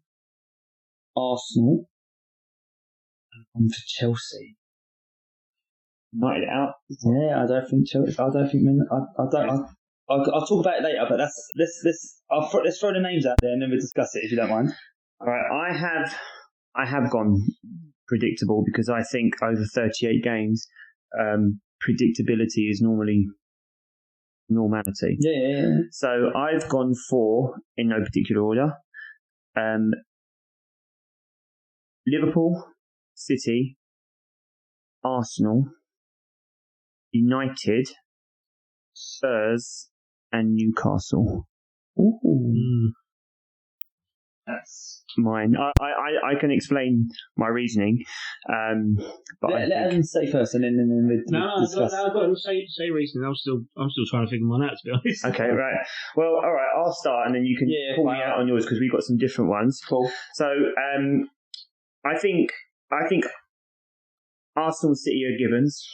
Arsenal, and for Chelsea. United out. Yeah, I don't think Chelsea. I don't think. I'll talk about it later, but let's throw the names out there and then we'll discuss it if you don't mind. All right, I have gone predictable because I think over 38 games, predictability is normally normality. Yeah. So I've gone for, in no particular order, Liverpool, City, Arsenal, United, Spurs, and Newcastle. Ooh. That's mine. I can explain my reasoning, but Let Adam say first, and then No, discuss. I've got to say reasoning. I'm still trying to figure mine out, to be honest. Okay, right. Well, all right. I'll start, and then you can pull me out on yours because we've got some different ones. Cool. So, I think Arsenal, City are givens.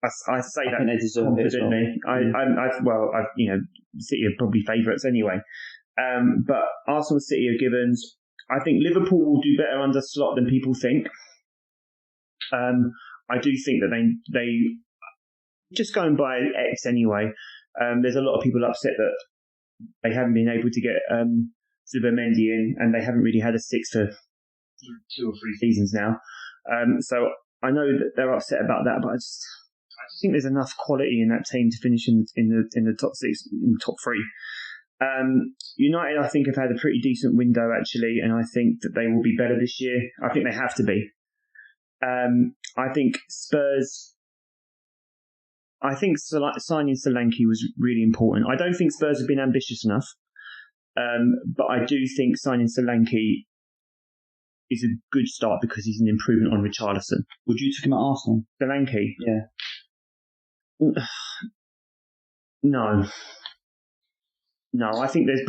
I say that think they deserve confidently. it as well. City are probably favourites anyway. But Arsenal, City are givens. I think Liverpool will do better under Slot than people think. I do think that they just going by X anyway. There's a lot of people upset that they haven't been able to get Zubimendi in, and they haven't really had a six for 2 or 3 seasons now. So I know that they're upset about that, but I just think there's enough quality in that team to finish in the top 6, in the top 3. United, I think, have had a pretty decent window actually, and I think that they will be better this year. I think they have to be. I think Spurs. I think signing Solanke was really important. I don't think Spurs have been ambitious enough, but I do think signing Solanke is a good start because he's an improvement on Richarlison. Would you take him at Arsenal? Solanke? Yeah. No, I think there's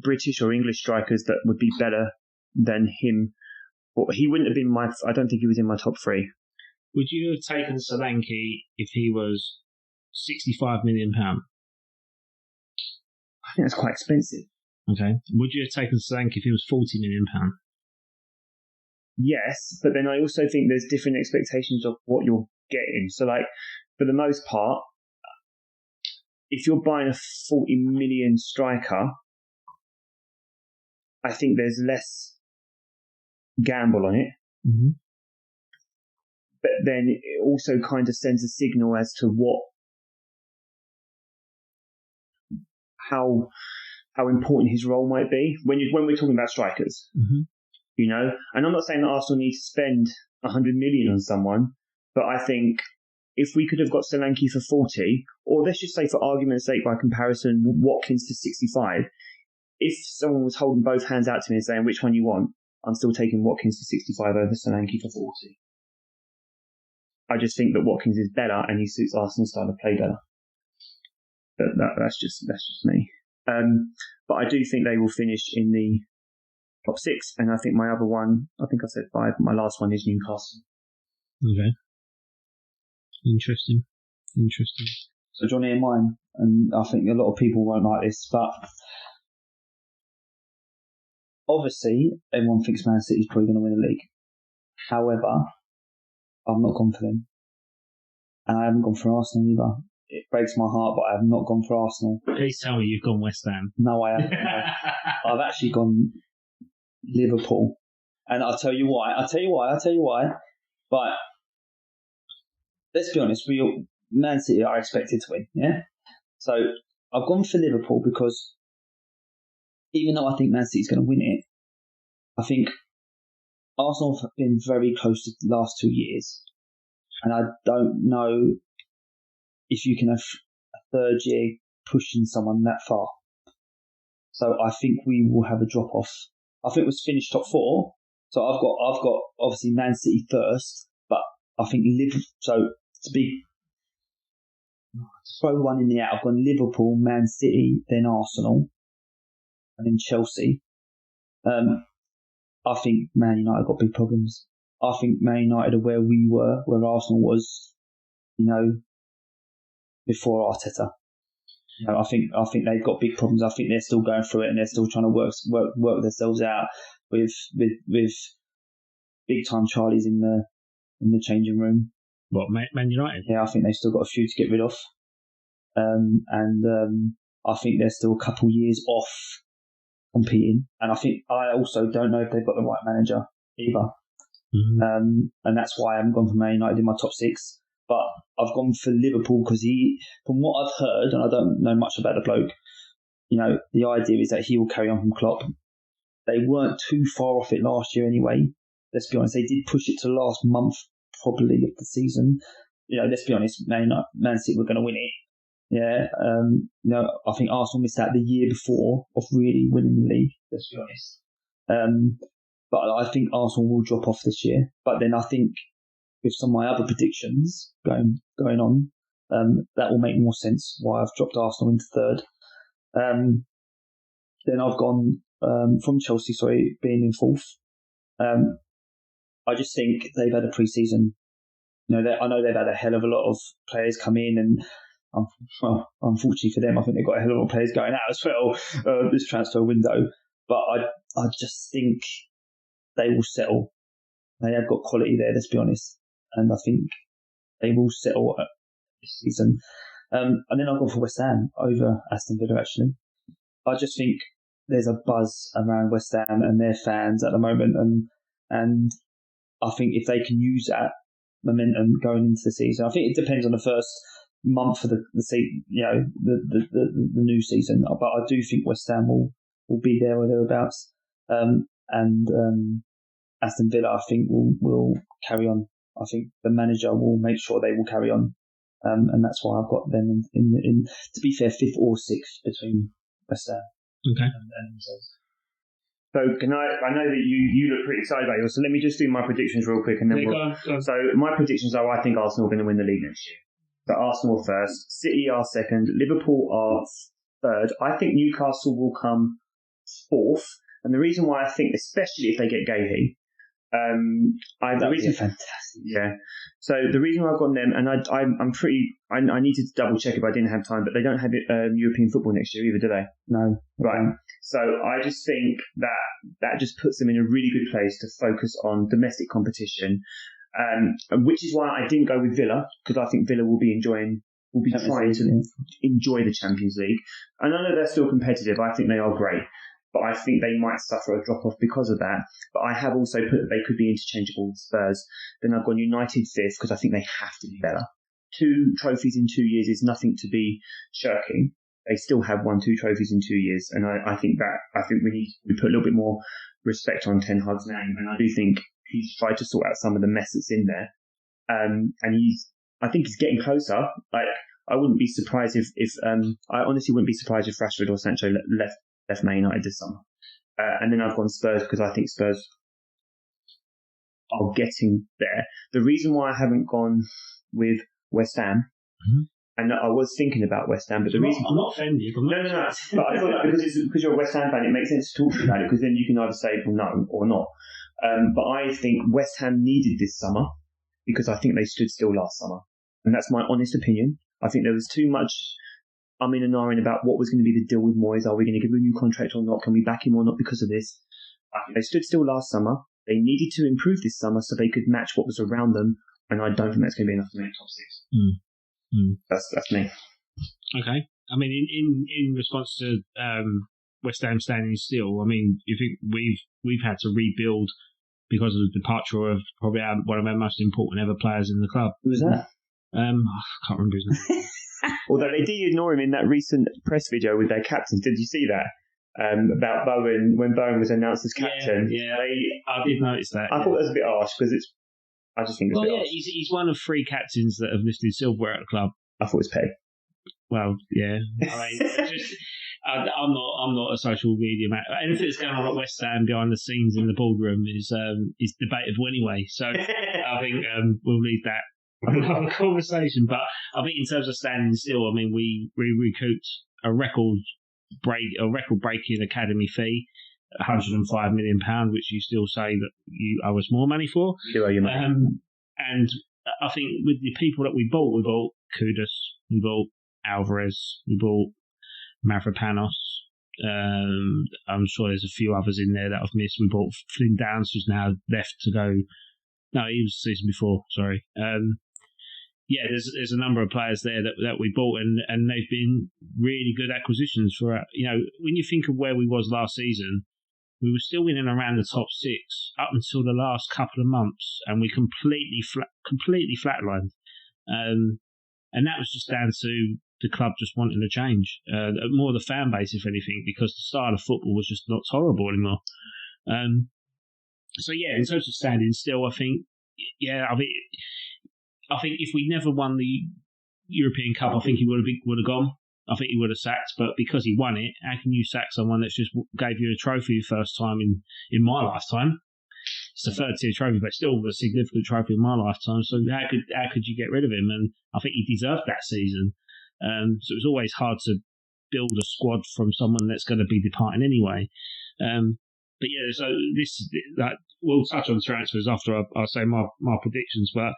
British or English strikers that would be better than him. But he wouldn't have been I don't think he was in my top 3. Would you have taken Solanke if he was £65 million? I think that's quite expensive. Okay. Would you have taken Solanke if he was £40 million? Yes, but then I also think there's different expectations of what you're getting. So, like, for the most part, if you're buying a 40 million striker, I think there's less gamble on it. Mm-hmm. But then it also kind of sends a signal as to how important his role might be when we're talking about strikers. Mm-hmm. You know, and I'm not saying that Arsenal need to spend 100 million on someone, but I think if we could have got Solanke for 40, or let's just say for argument's sake, by comparison, Watkins for 65, if someone was holding both hands out to me and saying which one you want, I'm still taking Watkins for 65 over Solanke for 40. I just think that Watkins is better and he suits Arsenal's style of play better. But that's just me. But I do think they will finish in the top 6, and I think my other one, I think I said 5. My last one is Newcastle. Okay. Interesting. So do you want to hear mine? And I think a lot of people won't like this, but obviously everyone thinks Man City's probably going to win the league. However, I've not gone for them. And I haven't gone for Arsenal either. It breaks my heart, but I have not gone for Arsenal. Please tell me you've gone West Ham. No, I haven't. No. I've actually gone Liverpool. And I'll tell you why. But let's be honest, Man City are expected to win, yeah? So I've gone for Liverpool because even though I think Man City's going to win it, I think Arsenal have been very close to the last 2 years. And I don't know if you can have a third year pushing someone that far. So I think we will have a drop off. I think we'll finish top 4. So I've got obviously Man City first, but I think to throw one in the air, I've gone Liverpool, Man City, then Arsenal, and then Chelsea. I think Man United got big problems. I think Man United are where we were, where Arsenal was, before Arteta. I think they've got big problems. I think they're still going through it, and they're still trying to work themselves out with big time Charlies in the changing room. What, Man United? Yeah, I think they've still got a few to get rid of, and I think they're still a couple years off competing. And I also don't know if they've got the right manager either. Mm-hmm. And that's why I haven't gone for Man United in my top 6. but I've gone for Liverpool because from what I've heard, and I don't know much about the bloke, the idea is that he will carry on from Klopp. They weren't too far off it last year anyway. Let's be honest, they did push it to last month probably of the season. Let's be honest, Man City were going to win it. Yeah, I think Arsenal missed out the year before of really winning the league. Let's be honest. But I think Arsenal will drop off this year. But then I think with some of my other predictions going on, that will make more sense why I've dropped Arsenal into third. Then I've gone from Chelsea, being in fourth. I just think they've had a pre-season. I know they've had a hell of a lot of players come in, and unfortunately for them, I think they've got a hell of a lot of players going out as well this transfer window. But I just think they will settle. They have got quality there, let's be honest, and I think they will settle this season. And then I've gone for West Ham over Aston Villa. Actually, I just think there's a buzz around West Ham and their fans at the moment, and I think if they can use that momentum going into the season, I think it depends on the first month of the new season. But I do think West Ham will be there or thereabouts, and Aston Villa I think will carry on. I think the manager will make sure they will carry on, and that's why I've got them in to be fair, fifth or sixth between West Ham. Okay. And themselves. So I know that you look pretty excited about yours, so let me just do my predictions real quick, and then go on. So my predictions are I think Arsenal are going to win the league next year. So Arsenal are first, City are second, Liverpool are third. I think Newcastle will come fourth, and the reason why I think, especially if they get Gahey, that would be fantastic. Yeah. So the reason why I've got them, and I needed to double check if I didn't have time, but they don't have European football next year either, do they? No. Right. So I just think that just puts them in a really good place to focus on domestic competition, which is why I didn't go with Villa, because I think Villa will be trying to enjoy the Champions League. And I know they're still competitive. I think they are great. But I think they might suffer a drop-off because of that. But I have also put that they could be interchangeable with Spurs. Then I've gone United fifth because I think they have to be better. 2 trophies in 2 years is nothing to be shirking. They still have won 2 trophies in 2 years. And I think we put a little bit more respect on Ten Hag's name. And I do think he's tried to sort out some of the mess that's in there. And I think he's getting closer. I wouldn't be surprised I honestly wouldn't be surprised if Rashford or Sancho left Man United this summer. And then I've gone Spurs because I think Spurs are getting there. The reason why I haven't gone with West Ham, and I was thinking about West Ham, but I'm not offended. No. But I thought because you're a West Ham fan, it makes sense to talk about it, because then you can either say, well, no or not. But I think West Ham needed this summer because I think they stood still last summer. And that's my honest opinion. I think there was too much in and ahhing about what was going to be the deal with Moyes. Are we going to give him a new contract or not? Can we back him or not because of this? I think they stood still last summer. They needed to improve this summer so they could match what was around them. And I don't think that's going to be enough to make top 6. That's me. Okay. I mean, in response to West Ham standing still, I mean, you think we've had to rebuild because of the departure of probably one of our most important ever players in the club. Who was that? I can't remember his name. Although they did ignore him in that recent press video with their captains. Did you see that? About Bowen, when Bowen was announced as captain. Yeah. I did notice that. I thought that was a bit harsh because I just think it's a bit harsh. He's one of 3 captains that have lifted silverware at the club. I thought it was Peg. Well, yeah. I mean, I'm not a social media man. Anything that's going on at West Ham behind the scenes in the boardroom is debatable anyway. So I think we'll leave that another conversation. But I think in terms of standing still, I mean, we recouped a record-breaking academy fee, £105 million, which you still say that you owe us more money for. You owe your money. And I think with the people that we bought Kudus, we bought Alvarez, we bought Mavropanos. I'm sure there's a few others in there that I've missed. We bought Flynn Downs, who's now left to go. No, he was the season before. Sorry. There's a number of players there that we bought, and they've been really good acquisitions for. When you think of where we was last season, we were still in and around the top 6 up until the last couple of months, and we completely flatlined. And that was just down to the club just wanting to change, more the fan base, if anything, because the style of football was just not tolerable anymore. So yeah, in terms of standing still, I think, I think if we never won the European Cup, I think he would have gone. I think he would have sacked, but because he won it, how can you sack someone that's just gave you a trophy the first time in my lifetime? It's the third tier trophy, but still a significant trophy in my lifetime. So how could you get rid of him? And I think he deserved that season. So it was always hard to build a squad from someone that's going to be departing anyway. But yeah, so we'll touch on transfers after I say my predictions. But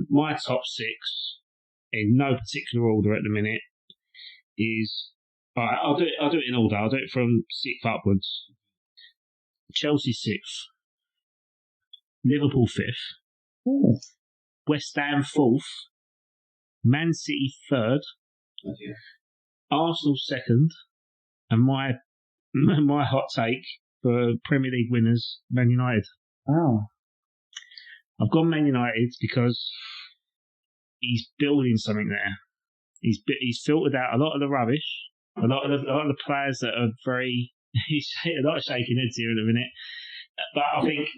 my top six, in no particular order at the minute, is I'll do it in order. I'll do it from sixth upwards. Chelsea sixth, Liverpool fifth, West Ham fourth, Man City third, Arsenal second, and my hot take for Premier League winners, Man United. Wow. I've gone Man United because he's building something there. He's filtered out a lot of the rubbish, a lot of the players that are very. He's a lot of shaking heads here in a minute, but I think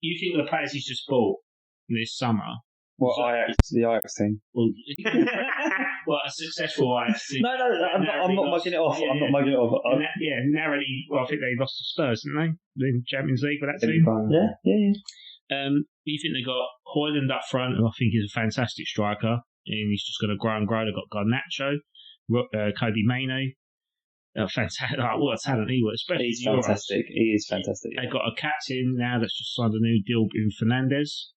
you think the players he's just bought this summer. The Ajax thing. Well, a successful Ajax team. No, I'm not mugging it off. I'm not mugging it off. Narrowly. Well, I think they lost to Spurs, didn't they? In Champions League with that team. Yeah. You think they got Højlund up front, who I think is a fantastic striker, and he's just going to grow and grow. They've got Garnacho, Kobe Mainoo. Fantastic! What a talent he was. Especially he's fantastic. He is fantastic. They've got a captain now that's just signed a new deal in Fernandes.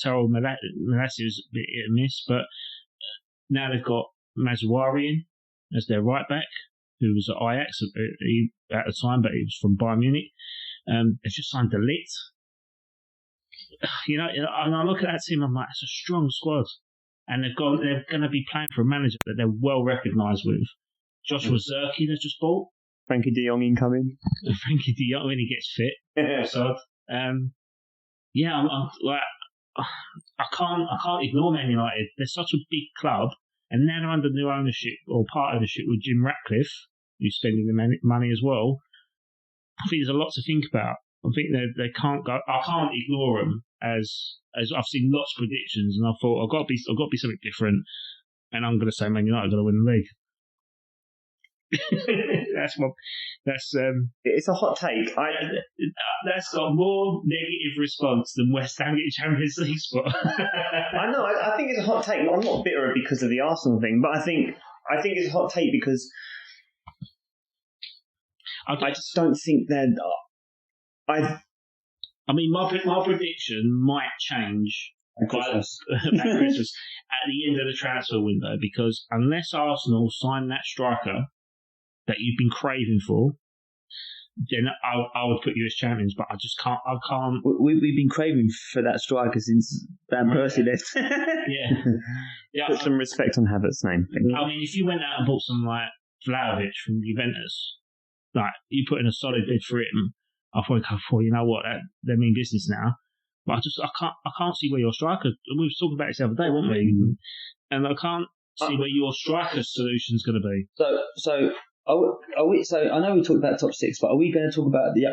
Terrell Malacia was a bit hit and miss, but now they've got Mazraoui in as their right back, who was at Ajax at the time, but he was from Bayern Munich. They've just signed De Ligt. And I look at that team, I'm like, it's a strong squad. And they're going to be playing for a manager that they're well recognised with. Joshua Zirkzee they've just bought. Frankie de Jong incoming. Frankie de Jong when he gets fit. So, I'm like, I can't ignore Man United. They're such a big club, and now they're under new ownership or part ownership with Jim Ratcliffe, who's spending the money as well. I think there's a lot to think about. I think they can't go. I can't ignore them as I've seen lots of predictions, and I thought I've got to be something different, and I'm going to say Man United are going to win the league. It's a hot take. That's got more negative response than West Ham getting Champions League spot. I know. I think it's a hot take. I'm not bitter because of the Arsenal thing, but I think it's a hot take because I just don't think that. I mean, my prediction might change at Christmas. At Christmas at the end of the transfer window, because unless Arsenal sign that striker that you've been craving for, then I would put you as champions. But I just can't. I can't. We've been craving for that striker since Van Persie left. Yeah. Put some respect on Havertz's name. I mean, if you went out and bought some like Vlahovic from Juventus, like you put in a solid bid for him, I thought, you know what, they mean business now. But I can't see where your striker. We were talking about it the other day, weren't we? And I can't see where your striker solution is going to be. So are we? So I know we talked about top six, but are we going to talk about the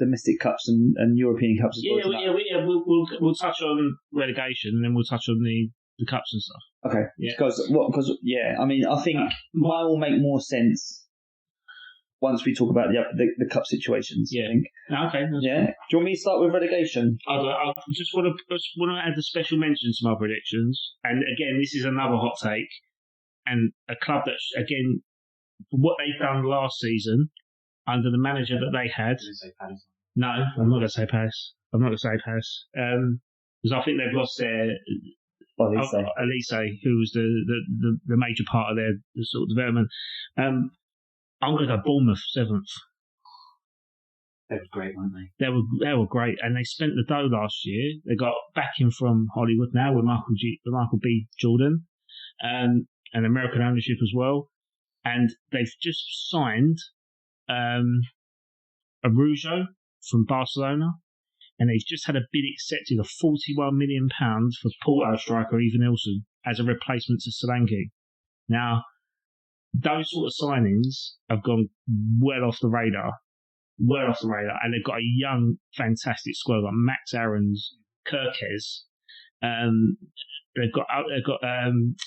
domestic cups and European cups as well? Yeah. We'll touch on relegation, and then we'll touch on the cups and stuff. Okay. Because I mean, I think mine will make more sense once we talk about the cup situations. Yeah. I think. Okay. Yeah. Do you want me to start with relegation? I just want to add a special mention to my predictions. And again, this is another hot take, and a club that's, again, for what they've done last season under the manager that they had. No, I'm not going to say Paris. Because I think they've lost their Elise, who was the major part of their sort of development. I'm going to go Bournemouth 7th. They were great, weren't they? They were great, and they spent the dough last year. They got backing from Hollywood now with Michael B. Jordan, and American ownership as well. And they've just signed Arujo from Barcelona, and they've just had a bid accepted of £41 million for Porto striker Ethan Nilsson as a replacement to Solanke. Now, those sort of signings have gone well off the radar, and they've got a young, fantastic squad like Max Aarons, Kirkes. They've got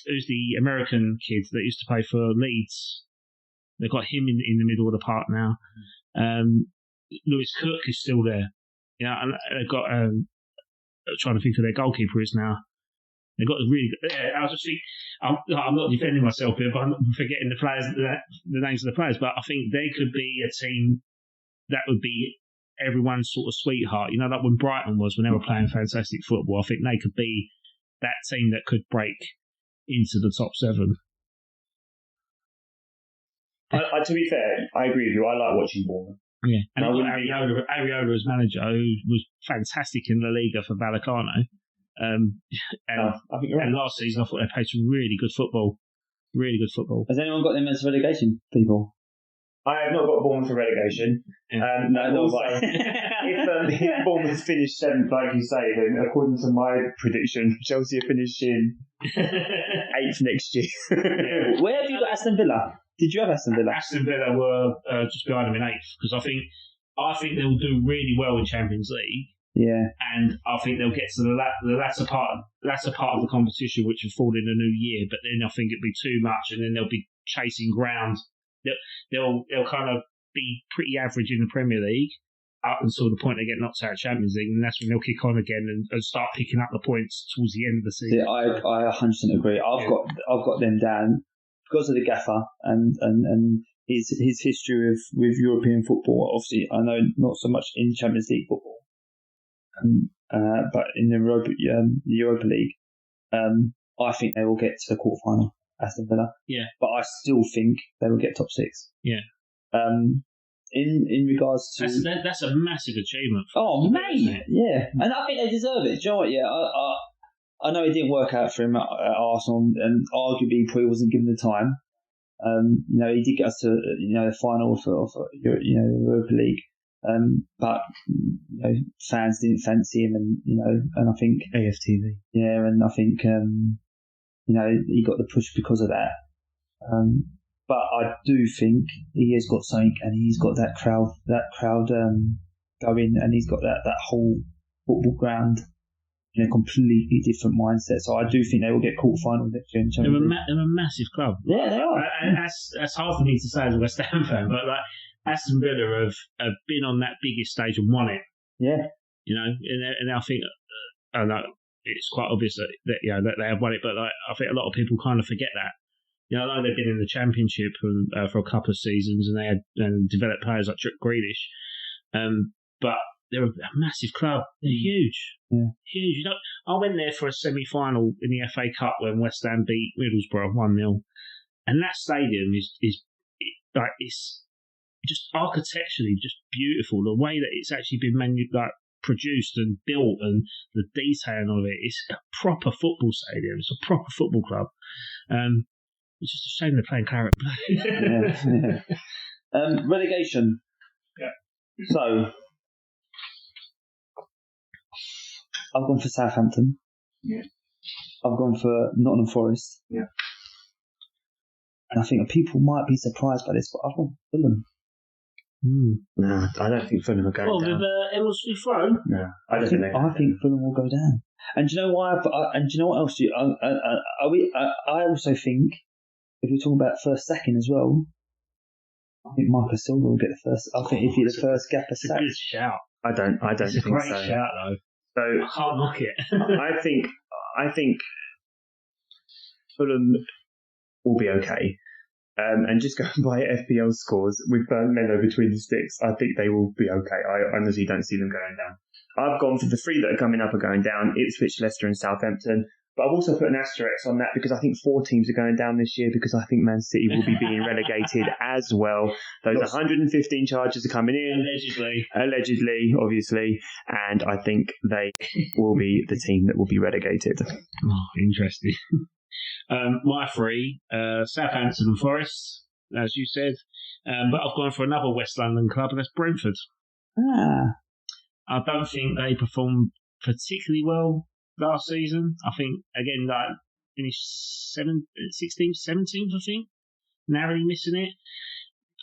who's the American kid that used to play for Leeds. They've got him in the middle of the park now. Lewis Cook is still there. Yeah, and they've got. I'm trying to think who their goalkeeper is now. They've got a really good. I was just think, I'm not defending myself here, but I'm not forgetting the players, the names of the players. But I think they could be a team that would be everyone's sort of sweetheart. You know, like when Brighton was when they were playing fantastic football. I think they could be that team that could break into the top 7. To be fair, I agree with you. I like watching Bournemouth. Yeah, and Ariola as manager, who was fantastic in La Liga for Vallecano. I think you're right. And last season, I thought they played some really good football. Really good football. Has anyone got them as relegation people? I have not got Bournemouth for relegation. Yeah. If Bournemouth finished 7th, like you say, then according to my prediction, Chelsea are finishing 8th next year. Yeah. Where have you got Aston Villa? Did you have Aston Villa? Aston Villa were just behind them in 8th because I think they'll do really well in Champions League. Yeah, and I think they'll get to the latter part of the competition, which will fall in the new year. But then I think it'll be too much, and then they'll be chasing ground. They'll kind of be pretty average in the Premier League up until the point they get knocked out of Champions League, and that's when they'll kick on again and start picking up the points towards the end of the season. Yeah, I 100% agree. I've got them down because of the gaffer and his history with European football. Obviously, I know not so much in Champions League football. But in the Europa League, I think they will get to the quarterfinal, Aston Villa. Yeah. But I still think they will get top 6. Yeah. In regards to that's a massive achievement. Oh mate, yeah, and I think they deserve it. Do you know what? Yeah, I know it didn't work out for him at Arsenal, and arguably probably wasn't given the time. He did get us to the final of the Europa League. But fans didn't fancy him, and I think AFTV. Yeah, and I think he got the push because of that. But I do think he has got something, and he's got that crowd going, and he's got that whole football ground in a completely different mindset. So I do think they will get quarterfinal next year. They're a massive club. Yeah, they are. And that's hard for me to say as a West Ham fan, but like. Aston Villa have been on that biggest stage and won it. Yeah. And I think it's quite obvious that they have won it, but I think a lot of people kind of forget that. I know they've been in the Championship for a couple of seasons, and they had developed players like Grealish, but they're a massive club. They're huge. Yeah. Huge. I went there for a semi-final in the FA Cup when West Ham beat Middlesbrough 1-0, and that stadium is it's just architecturally just beautiful. The way that it's actually been produced and built, and the detailing of it, it's a proper football stadium. It's a proper football club. It's just a shame they're playing claret blue. Relegation. Yeah. So I've gone for Southampton. Yeah. I've gone for Nottingham Forest. Yeah. And I think people might be surprised by this, but I've gone for Fulham. No, I don't think Fulham will go down. With Emerson thrown? No, I don't think they. I think Fulham will go down. And do you know why? And do you know what else? I also think if we're talking about first sacking as well, I think Marcus Silva will get the first. I think if he's the first gaffer It's a sacked. good shout. I don't It's a think great so. shout though. So I can't knock it. I think Fulham will be okay. And just going by FPL scores, with Melo between the sticks, I think they will be okay. I honestly don't see them going down. I've gone for the 3 that are coming up are going down: Ipswich, Leicester and Southampton. But I've also put an asterisk on that because I think 4 teams are going down this year, because I think Man City will be being relegated as well. Those 115 charges are coming in. Allegedly, obviously. And I think they will be the team that will be relegated. Oh, interesting. My 3, Southampton and Forest, as you said. But I've gone for another West London club, and that's Brentford. I don't think they performed particularly well last season. I think, again, like finished 16th, 17th, I think, narrowly missing it.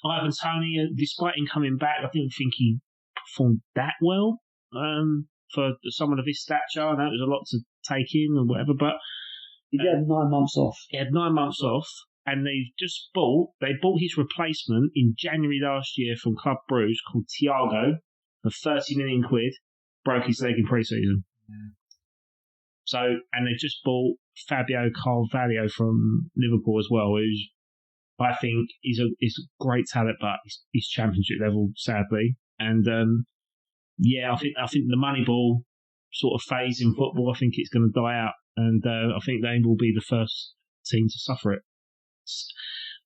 Ivan Toney, despite him coming back, I didn't think he performed that well for someone of his stature. I know it was a lot to take in or whatever, but he had 9 months off. He had 9 months off, and they bought his replacement in January last year from Club Bruges called Thiago for 30 million quid. Broke his leg in pre-season. Yeah. So, and they just bought Fabio Carvalho from Liverpool as well, who's, I think, is a great talent, but he's championship level, sadly. And I think the money ball sort of phase in football, I think it's going to die out, and I think they will be the first team to suffer it.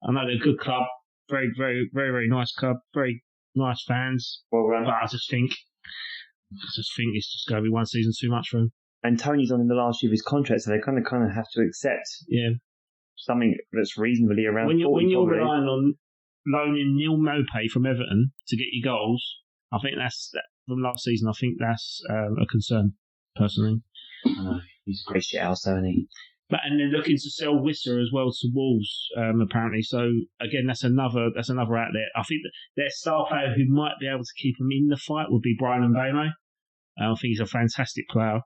I know they're a good club, very, very, very, very nice club, very nice fans. Well run. But I just think it's just going to be one season too much for them. And Tony's on in the last year of his contract, so they kind of have to accept something that's reasonably around. When you're relying on loaning Neil Maupay from Everton to get your goals, I think that's from last season. I think that's a concern, personally. I know he's a great shit house, isn't he? And they're looking to sell Wissa as well to Wolves, apparently. So again, that's another outlet. I think that their star player who might be able to keep them in the fight would be Brian Mbeumo. I think he's a fantastic player.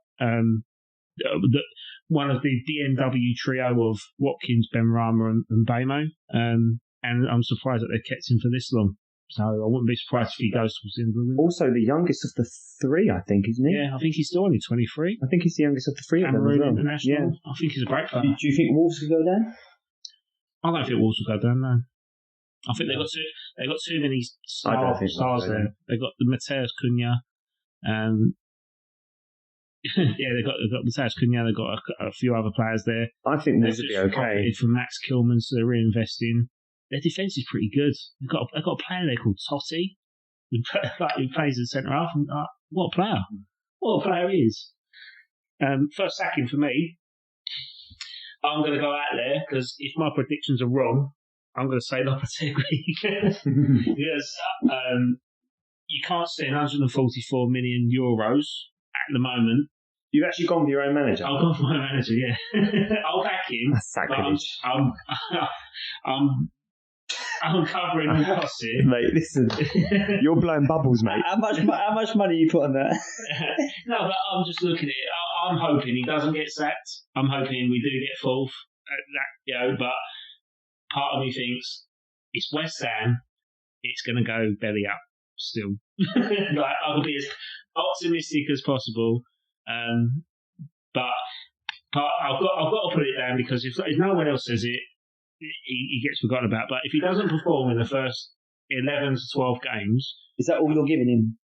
One of the DNW trio of Watkins, Benrahma, and Mbeumo. And I'm surprised that they kept him for this long. So I wouldn't be surprised if he goes towards the end of the week. Also, the youngest of the 3, I think, isn't he? Yeah, I think he's still only 23. I think he's the youngest of the 3 of them as well. International. Yeah. I think he's a great player. Do you think Wolves could go down? I don't think Wolves will go down, no. I think they've got too many stars there. They've got the Mateus Cunha. They've got Mateus Cunha. They've got a few other players there. I think those would be okay. From Max Kilman, so they're reinvesting. Their defence is pretty good. They've got a player there called Totti, who plays in centre half. And what a player! What a player he is. First sacking for me. I'm going to go out there because if my predictions are wrong, I'm going to say Lopetegui because you can't spend 144 million euros at the moment. You've actually gone for your own manager? I've gone for my manager, yeah. I'll back him. That's sacrilege. I'm covering the costs here. Mate, listen. You're blowing bubbles, mate. How much money you put on that? No, but I'm just looking at it. I'm hoping he doesn't get sacked. I'm hoping we do get fourth. But part of me thinks it's West Ham. It's going to go belly up still. I'll be as optimistic as possible. But I've got to put it down because if no one else says it, he gets forgotten about. But if he doesn't perform in the first 11 to 12 games... Is that all you're giving him?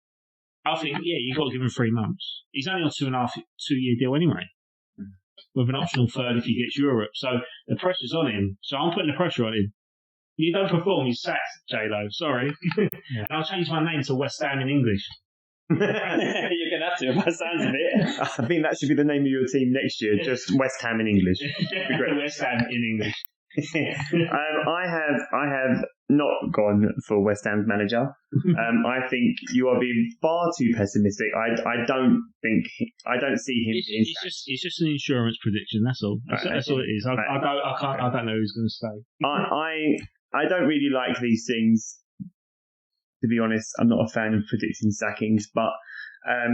I think, you've got to give him 3 months. He's only on 2.5-2-year deal anyway, with an optional third if he gets Europe. So the pressure's on him. So I'm putting the pressure on him. You don't perform, he's sacked, J-Lo. Sorry. Yeah. I'll change my name to West Ham in English. You're going to have to, by the sounds of it. I think that should be the name of your team next year, just West Ham in English. West Ham in English. I have not gone for West Ham's manager. I think you are being far too pessimistic. I don't see him. It's just an insurance prediction. That's all. That's all it is. I don't know who's going to stay. I don't really like these things. To be honest, I'm not a fan of predicting sackings, but I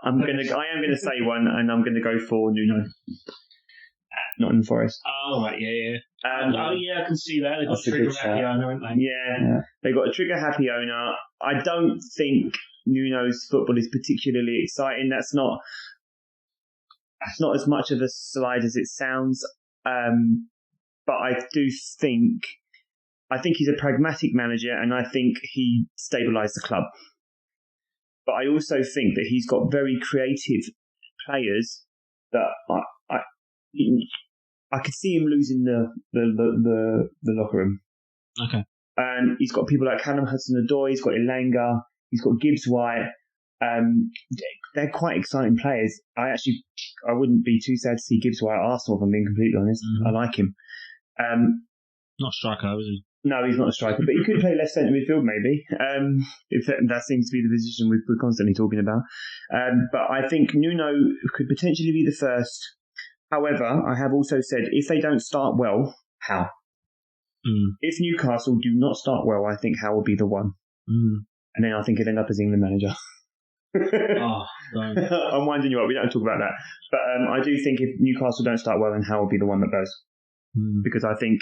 am going to say one, and I'm going to go for Nuno. Nottingham Forest. Oh, right, yeah. I can see that. They've got a trigger-happy owner, haven't they? Yeah, they've got a trigger-happy owner. I don't think Nuno's football is particularly exciting. That's not as much of a slide as it sounds. But I think he's a pragmatic manager, and I think he stabilised the club. But I also think that he's got very creative players that I could see him losing the locker room. Okay. And he's got people like Callum Hudson-Odoi, he's got Elanga, he's got Gibbs White. They're quite exciting players. I wouldn't be too sad to see Gibbs White at Arsenal, if I'm being completely honest. Mm-hmm. I like him. Not striker, is he? No, he's not a striker, but he could play left centre midfield maybe. If that seems to be the position we're constantly talking about. But I think Nuno could potentially be the first. However, I have also said if they don't start well, Howe. If Newcastle do not start well, I think Howe will be the one. And then I think he'll end up as England manager. I'm winding you up. We don't talk about that. But I do think if Newcastle don't start well, then Howe will be the one that goes. Because I think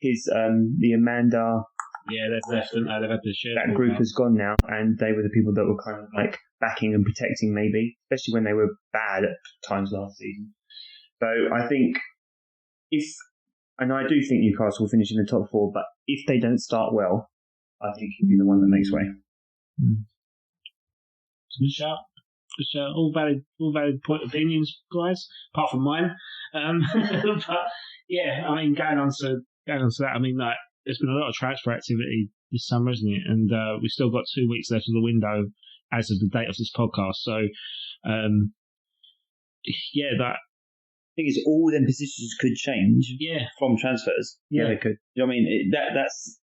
the Amanda they've left, and they've had the share. That group has gone now, and they were the people that were kind of like backing and protecting, maybe, especially when they were bad at times last season. So I think I do think Newcastle will finish in the top 4, but if they don't start well, I think he'll be the one that makes way. Good shout. Good shout. All valid point opinions, guys, apart from mine. But yeah, I mean, going on to that, I mean, like, there's been a lot of transfer activity this summer, isn't it? And we've still got 2 weeks left of the window as of the date of this podcast. So, that. The thing is, all them positions could change from transfers. Yeah, they could. You know what I mean? That's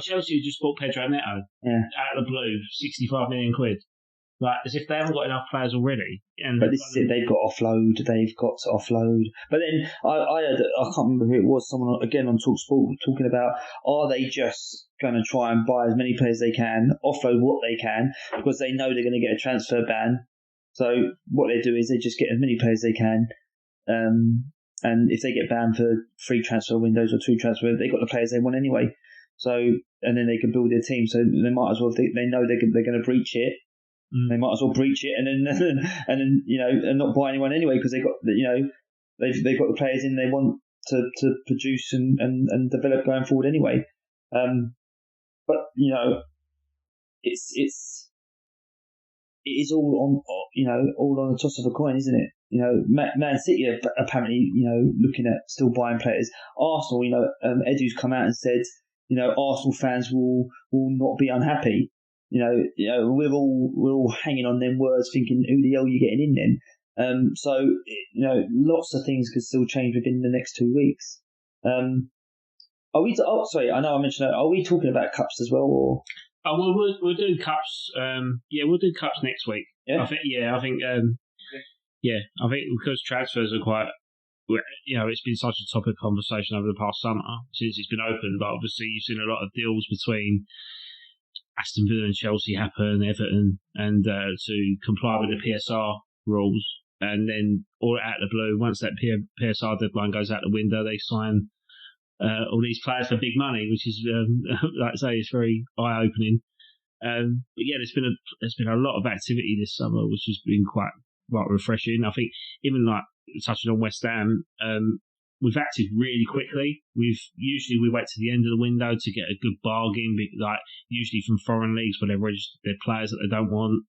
Chelsea just bought Pedro Neto out of the blue, 65 million quid. Like, as if they haven't got enough players already. But this is it. They've got to offload. But then I heard, I can't remember who it was, someone again on TalkSport talking about, are they just going to try and buy as many players as they can, offload what they can, because they know they're going to get a transfer ban. So what they do is they just get as many players as they can. And if they get banned for 3 transfer windows or 2 transfer windows, they've got the players they want anyway. So, and then they can build their team. So they might as well, they know they're going to breach it. They might as well breach it and then and not buy anyone anyway, because they've got they've got the players in they want to produce and develop going forward anyway. But it is all on the toss of a coin, isn't it? Man City are apparently looking at still buying players. Arsenal, Edu's come out and said Arsenal fans will not be unhappy. We're all hanging on them words, thinking, who the hell are you getting in then? So lots of things could still change within the next 2 weeks. Are we? Sorry, I know I mentioned that. Are we talking about cups as well, or? Oh, we'll do cups. We'll do cups next week. Yeah. I think because transfers are quite. It's been such a topic of conversation over the past summer since it's been open. But obviously, you've seen a lot of deals between Aston Villa and Chelsea happen, Everton, and to comply with the PSR rules. And then, all out of the blue, once that PSR deadline goes out the window, they sign all these players for big money, which is, like I say, it's very eye-opening. But yeah, there's been a lot of activity this summer, which has been quite refreshing. I think even like touching on West Ham, we've acted really quickly. We wait to the end of the window to get a good bargain, like usually from foreign leagues where they've registered their players that they don't want.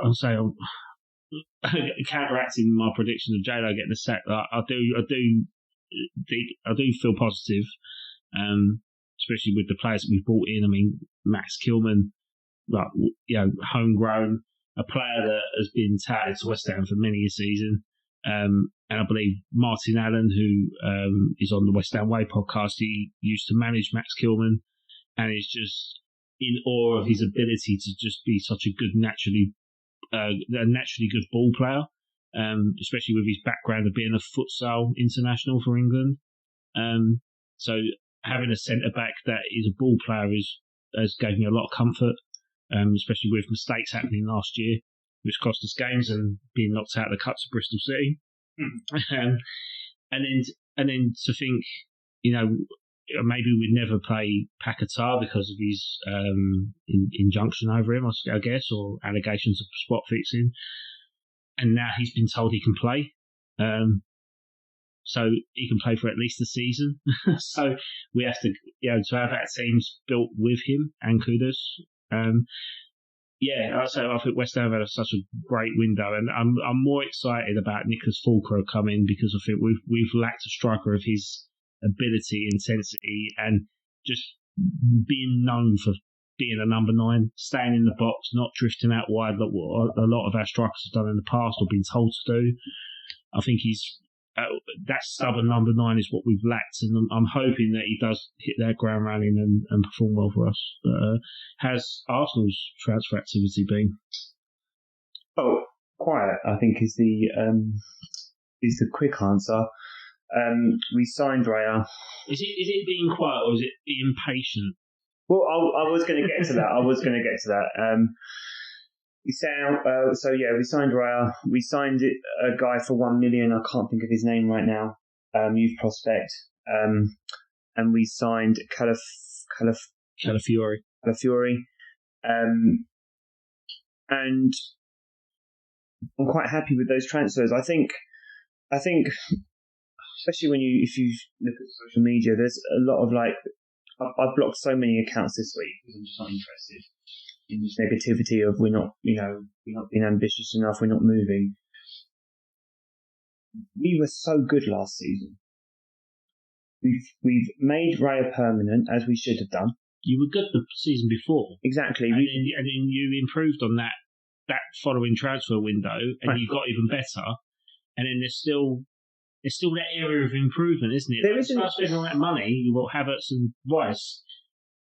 I'll say I'm counteracting my prediction of J-Lo getting the sack. I do feel positive, especially with the players that we've brought in. I mean, Max Kilman, homegrown, a player that has been touted to West Ham for many a season. And I believe Martin Allen, who is on the West Ham Way podcast, he used to manage Max Kilman, and is just in awe of his ability to just be such a good, naturally good ball player, especially with his background of being a futsal international for England. So having a centre back that is a ball player has gave me a lot of comfort, especially with mistakes happening last year, which cost us games, and being knocked out of the cup to Bristol City. And then to think, maybe we'd never play Paquetá because of his injunction over him, I guess, or allegations of spot fixing. And now he's been told he can play. So he can play for at least a season. So we have to, to have that team's built with him and Kudus. I think West Ham had such a great window, and I'm more excited about Nicholas Fulker coming, because I think we've lacked a striker of his ability, intensity, and just being known for being a number 9, staying in the box, not drifting out wide like what a lot of our strikers have done in the past or been told to do. I think he's that stubborn number 9 is what we've lacked, and I'm hoping that he does hit that ground running and perform well for us. But has Arsenal's transfer activity been? Oh, quiet, I think is the quick answer. We signed Raya. Is it being quiet or is it being patient? Well, I was going to get to that. We signed Raya. We signed a guy for 1 million. I can't think of his name right now. Youth prospect. And we signed Calafiori. And I'm quite happy with those transfers. I think, especially if you look at social media, there's a lot of I've blocked so many accounts this week because I'm just not interested in this negativity of we're not being ambitious enough, we're not moving. We were so good last season. We've made Raya permanent, as we should have done. You were good the season before. Exactly. And then you improved on that following transfer window, and you got even better. And then there's still that area of improvement, isn't it? There isn't. Spending all that money, you got Havertz and Rice.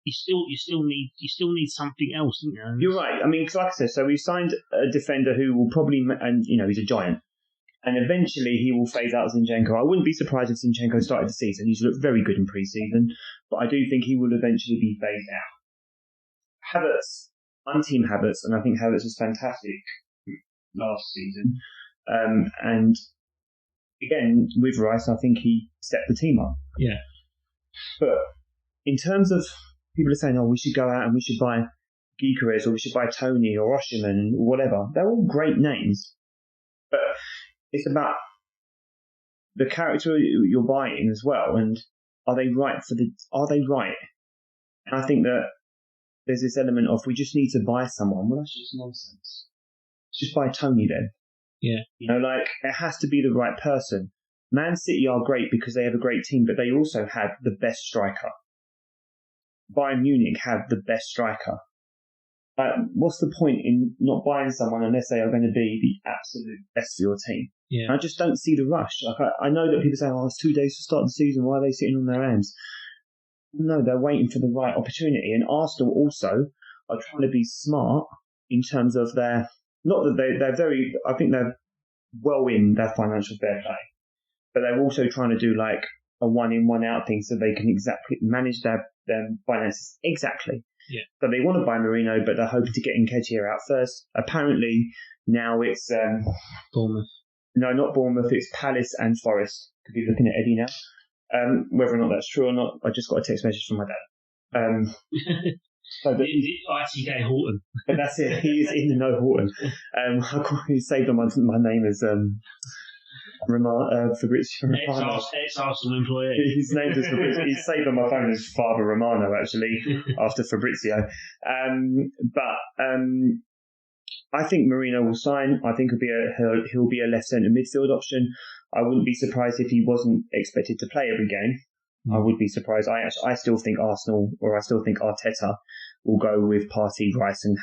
You still need something else, don't you? You're right. I mean, like I said, so we've signed a defender who will probably, and he's a giant, and eventually he will phase out Zinchenko. I wouldn't be surprised if Zinchenko started the season. He's looked very good in pre-season, but I do think he will eventually be phased out. Havertz, I'm Team Havertz, and I think Havertz was fantastic last season. And again, with Rice, I think he stepped the team up. Yeah. But in terms of people are saying, we should go out and we should buy Gyökeres or we should buy Tony or Osherman or whatever. They're all great names. But it's about the character you're buying as well, and are they right? And I think that there's this element of we just need to buy someone. Well, that's just nonsense. Just buy Tony then. Yeah. It has to be the right person. Man City are great because they have a great team, but they also have the best striker. Bayern Munich have the best striker. What's the point in not buying someone unless they are going to be the absolute best for your team? Yeah. I just don't see the rush. I know that people say, it's 2 days to start the season. Why are they sitting on their hands? No, they're waiting for the right opportunity. And Arsenal also are trying to be smart in terms of their, not that they're very, I think they're well in their financial fair play, but they're also trying to do a one in, one out thing so they can exactly manage their finances exactly. Yeah. So they want to buy Marino, but they're hoping to get Nketiah out first. Apparently now it's Bournemouth. No, not Bournemouth. It's Palace and Forest. Could be looking at Eddie now. Whether or not that's true or not, I just got a text message from my dad. ITK Horton. But that's it. He is in the know Horton. He saved on my name as Fabrizio Romano. Ex-Arsenal employee. His name is Fabrizio. He's saved on my phone as Father Romano, actually, after Fabrizio. I think Marino will sign. I think he'll be a left centre midfield option. I wouldn't be surprised if he wasn't expected to play every game. I would be surprised. I still think Arteta will go with Partey, Rice and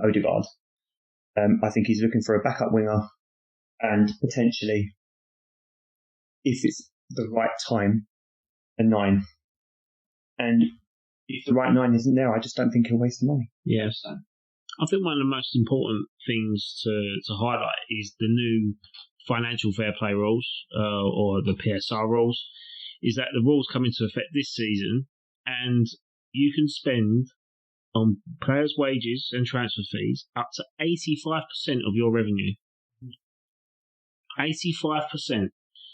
Odegaard. I think he's looking for a backup winger and potentially, if it's the right time, a 9. And if the right 9 isn't there, I just don't think he'll waste the money. Yeah. I think one of the most important things to highlight is the new financial fair play rules, or the PSR rules, is that the rules come into effect this season, and you can spend on players' wages and transfer fees up to 85% of your revenue. 85%.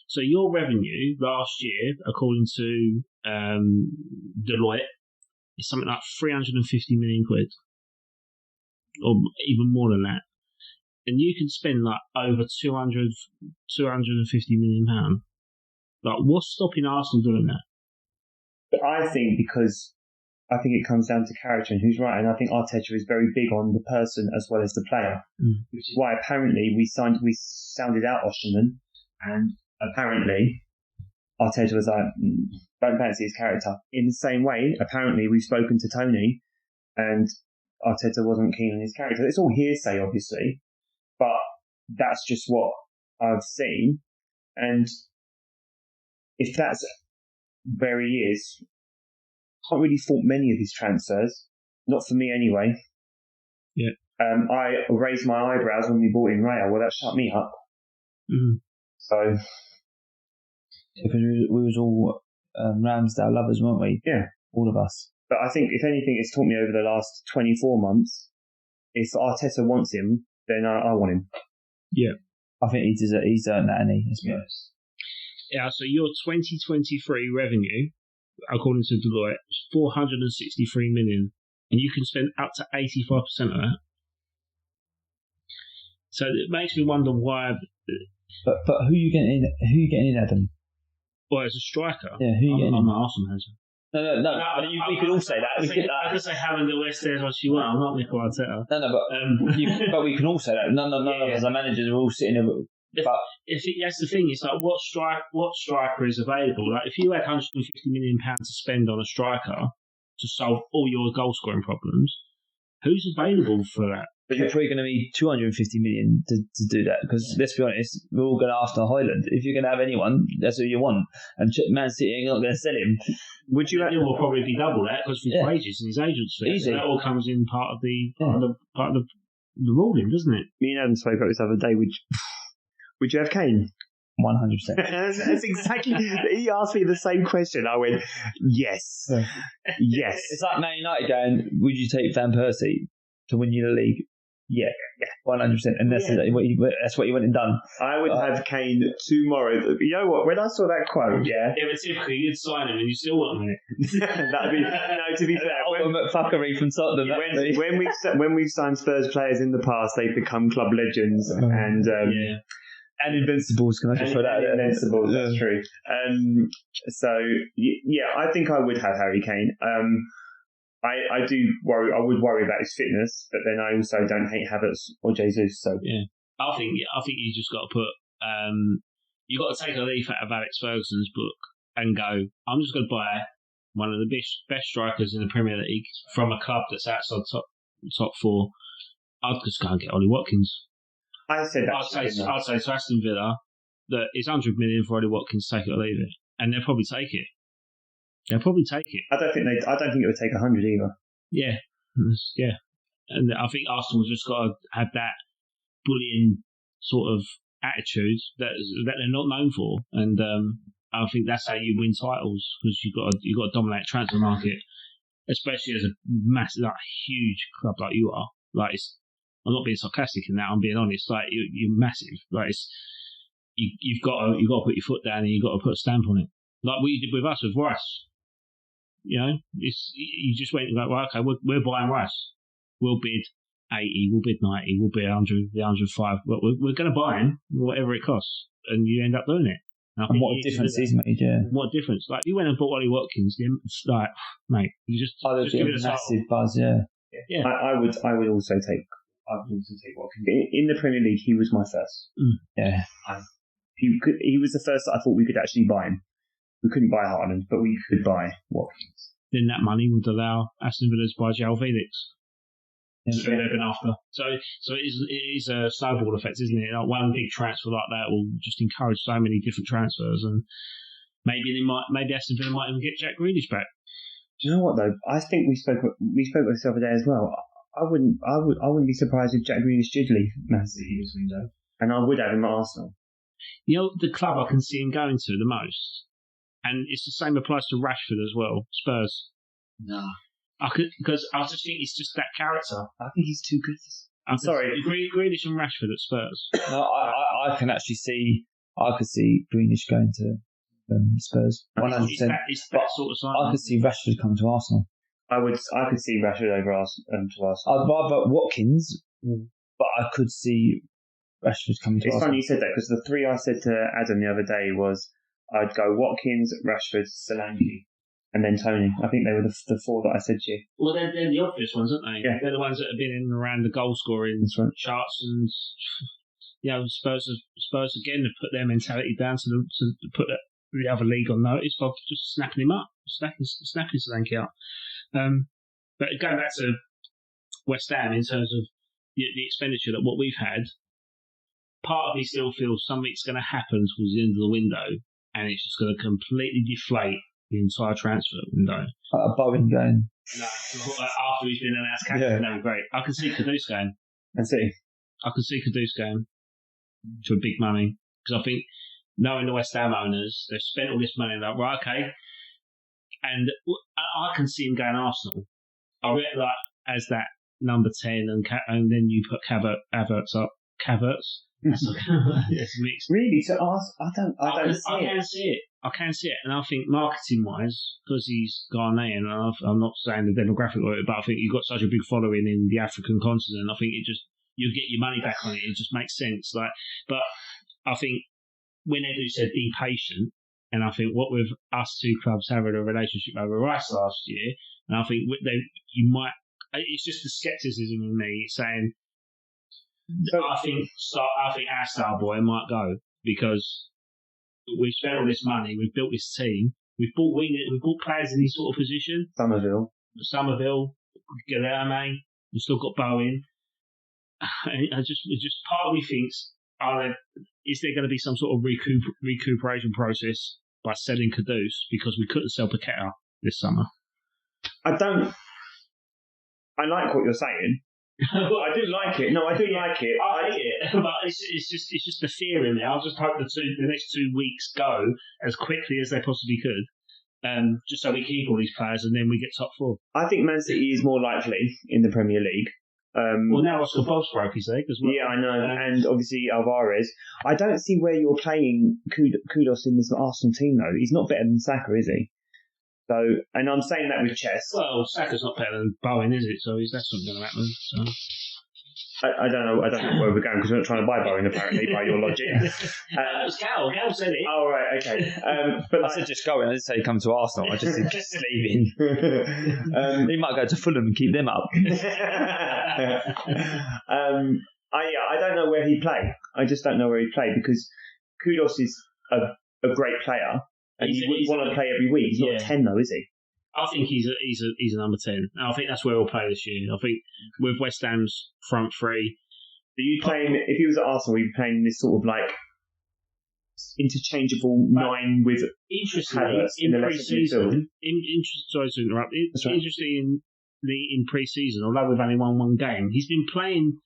So your revenue last year, according to Deloitte, is something like 350 million quid. Or even more than that. And you can spend over 250 million pounds. What's stopping Arsenal doing that? But I think it comes down to character and who's right. And I think Arteta is very big on the person as well as the player, which is why apparently we sounded out Osherman, and apparently Arteta was like, don't fancy his character. In the same way, apparently we've spoken to Tony, and Arteta wasn't keen on his character. It's all hearsay, obviously, but that's just what I've seen. And if that's where he is, can't really fault many of his transfers. Not for me anyway. Yeah. I raised my eyebrows when we bought in Rail. Well, that shut me up. Mm. So, Because we was all Ramsdale lovers, weren't we? Yeah. All of us. but I think if anything, it's taught me over the last 24 months. If Arteta wants him, then I want him. Yeah. I think he's earned that, hasn't he? Let's be honest. Yeah, so your 2023 revenue, according to Deloitte, is 463 million, and you can spend up to 85% of that. So it makes me wonder why. But who you getting in? Who you getting in, Adam? Well, as a striker, Yeah, who you getting I'm in? an Arsenal manager. No. I mean, we could all say that. We could. I could say having the West End what you want. I'm not Mikel Arteta. No, but but we can all say that. None of us, our managers, are all sitting there. But That's the thing. It's like what striker is available. Like if you had £150 million to spend on a striker to solve all your goal scoring problems, who's available for that? But you're probably going to need 250 million to do that, because let's be honest, we're all going after Highland. If you're going to have anyone, that's who you want. And Man City ain't not going to sell him. Would you? It will probably be double that because of his wages and his agent's fee. Easy. So that all comes in part of the ruling, doesn't it? Me and Adam spoke about this the other day. Would you have Kane? 100%. That's exactly. He asked me the same question. I went, yes, yes. It's like Man United going, would you take Van Persie to win you the league? Yeah, 100%. And that's what you went and done. I would have Kane tomorrow. You know what? When I saw that quote, Yeah, but typically you'd sign him and you still want him in it. that'd be no. To be fair, Ultimate fuckery from Tottenham. when we've signed Spurs players in the past, they've become club legends and and Invincibles. Can I just throw that out there? Invincibles, that's true. So I think I would have Harry Kane. I do worry. I would worry about his fitness, but then I also don't hate Havertz or Jesus. So yeah, I think you just got to put. You got to take a leaf out of Alex Ferguson's book and go. I'm just going to buy one of the best strikers in the Premier League from a club that's outside top four. I'd just go and get Ollie Watkins. I said that. I'd say to Aston Villa that it's 100 million for Ollie Watkins, take it or leave it, and they'll probably take it. I don't think it would take 100 either. Yeah. And I think Arsenal's just got to have that bullying sort of attitude that they're not known for, and I think that's how you win titles, because you've got to dominate the transfer market, especially as a massive, like huge club like you are. Like I'm not being sarcastic in that. I'm being honest. Like you're massive. Like you've got to put your foot down and you've got to put a stamp on it, like what you did with us with Rice. You know, you just went and go, well, okay, we're buying Rice. We'll bid 80, we'll bid 90, we'll bid 100, 105. But we're going to buy him, whatever it costs, and you end up doing it. And what a difference he's made, yeah. What a difference! Like you went and bought Ollie Watkins, it's like, mate, you just give it a massive buzz, yeah. I would also take Watkins in the Premier League. He was my first. Yeah, he was the first that I thought we could actually buy him. We couldn't buy Haaland, but we could buy Watkins. Then that money would allow Aston Villa to buy João Felix. So they've been after. So it is a snowball effect, isn't it? Like one big transfer like that will just encourage so many different transfers, and maybe Aston Villa might even get Jack Grealish back. Do you know what though? I think we spoke about this the other day as well. I wouldn't be surprised if Jack Grealish did leave Man City this window, and I would have him at Arsenal. You know, the club I can see him going to the most, and it's the same applies to Rashford as well. Spurs. No. Because I just think it's just that character. I think he's too good. I'm sorry. Grealish and Rashford at Spurs. No, I can actually see. I could see Grealish going to Spurs. 100%. It's that sort of sign. I could see Rashford coming to Arsenal. I could see Rashford over to Arsenal. I'd rather Watkins, but I could see Rashford coming to Arsenal. It's funny you said that, because the three I said to Adam the other day was I'd go Watkins, Rashford, Solanke, and then Tony. I think they were the four that I said to you. Well, they're the obvious ones, aren't they? Yeah. They're the ones that have been in and around the goal scoring charts, and Spurs again have put their mentality down to put the other league on notice by just snapping him up, snapping Solanke up. But going back to West Ham in terms of the expenditure that what we've had, part of me still feels something's going to happen towards the end of the window and it's just going to completely deflate the entire transfer window. Like a Bowen going. No, after he's been announced captain, that would be great. I can see Kudus going. And see. I can see Kudus going for big money, because I think, knowing the West Ham owners, they've spent all this money, like, right, okay, and I can see him going Arsenal. I really like as that number 10, and then you put Havertz up. Havertz? It's mixed. Really? So I don't see it. I can see it, and I think marketing-wise, because he's Ghanaian, and I'm not saying the demographic of it, but I think you've got such a big following in the African continent. I think you get your money back on it. It just makes sense. But I think when Edu said be patient, and I think what with us two clubs having a relationship over Rice last year, and I think you might. It's just the scepticism in me saying. I think our star boy might go, because we've spent all this money, we've built this team, we've bought players in this sort of position. Somerville, Guilherme, we've still got Bowen. It just part of me thinks, is there going to be some sort of recuperation process by selling Kudus, because we couldn't sell Paqueta this summer? I like what you're saying. I do like it. No, I do like it. I hate it, but it's just the fear in me. I just hope the next 2 weeks go as quickly as they possibly could, just so we keep all these players and then we get top 4. I think Man City is more likely in the Premier League. Well, now Oscar Bobb's broke his leg as well. Yeah, I know, and obviously Alvarez. I don't see where you're playing Kudus in this Arsenal team, though. He's not better than Saka, is he? So, and I'm saying that with chest. Well, Saka's not better than Bowen, is it? So that's not going to happen. So. I don't know where we're going, because we're not trying to buy Bowen, apparently, by your logic. That was Cal. Cal said it. Oh, right, okay. But I said just go in. I didn't say come to Arsenal. I just said just leave him. He might go to Fulham and keep them up. I don't know where he'd play. I just don't know where he'd play, because Kudus is a great player. And you wouldn't want to play every week. He's not a 10, though, is he? I think he's a number 10. And I think that's where he'll play this year. I think with West Ham's front three. Are you playing, if he was at Arsenal, are you playing this sort of like interchangeable 9 with Havertz in pre-season? Sorry to interrupt. Interesting in pre-season, although we've only won one game, he's been playing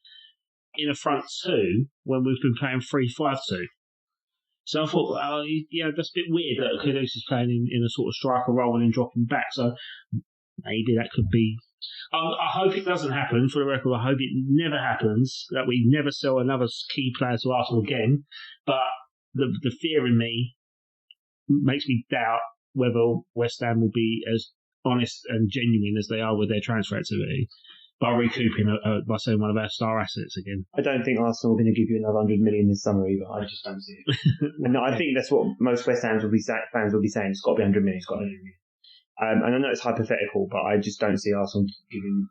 in a front 2 when we've been playing 3-5-2. So I thought, that's a bit weird that Kudus is playing in a sort of striker role and then dropping back. So maybe that could be. I hope it doesn't happen. For the record, I hope it never happens, that we never sell another key player to Arsenal again. But the fear in me makes me doubt whether West Ham will be as honest and genuine as they are with their transfer activity, by recouping by selling one of our star assets again. I don't think Arsenal are going to give you another 100 million this summer either. I just don't see it. And I think that's what most West Ham fans will be saying. It's got to be 100 million. It's got to be 100 million. And I know it's hypothetical, but I just don't see Arsenal giving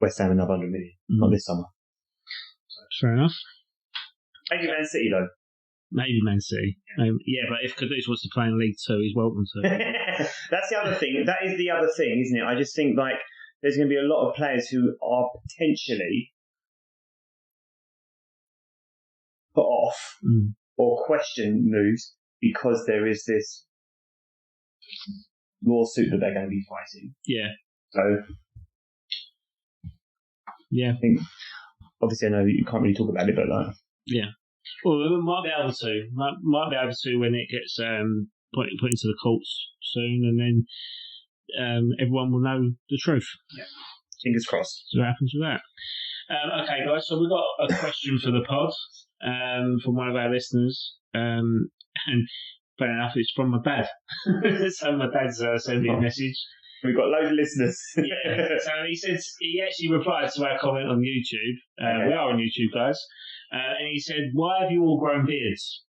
West Ham another 100 million. Not this summer. Fair enough. Maybe Man City though. Maybe Man City. But if Kudus wants to play in League 2, he's welcome to. That's the other thing. That is the other thing, isn't it? I just think there's going to be a lot of players who are potentially put off or question moves because there is this lawsuit that they're going to be fighting. Yeah. So, yeah. I think, obviously, I know you can't really talk about it, but yeah. Well, we might be able to. Might be able to when it gets put into the courts soon, and then everyone will know the truth. Yeah. Fingers crossed. So what happens with that? Okay, guys. So we've got a question for the pod from one of our listeners, and funny enough, it's from my dad. So my dad's sent me a message. We've got loads of listeners. Yeah. So he actually replied to our comment on YouTube. We are on YouTube, guys. And he said, "Why have you all grown beards?"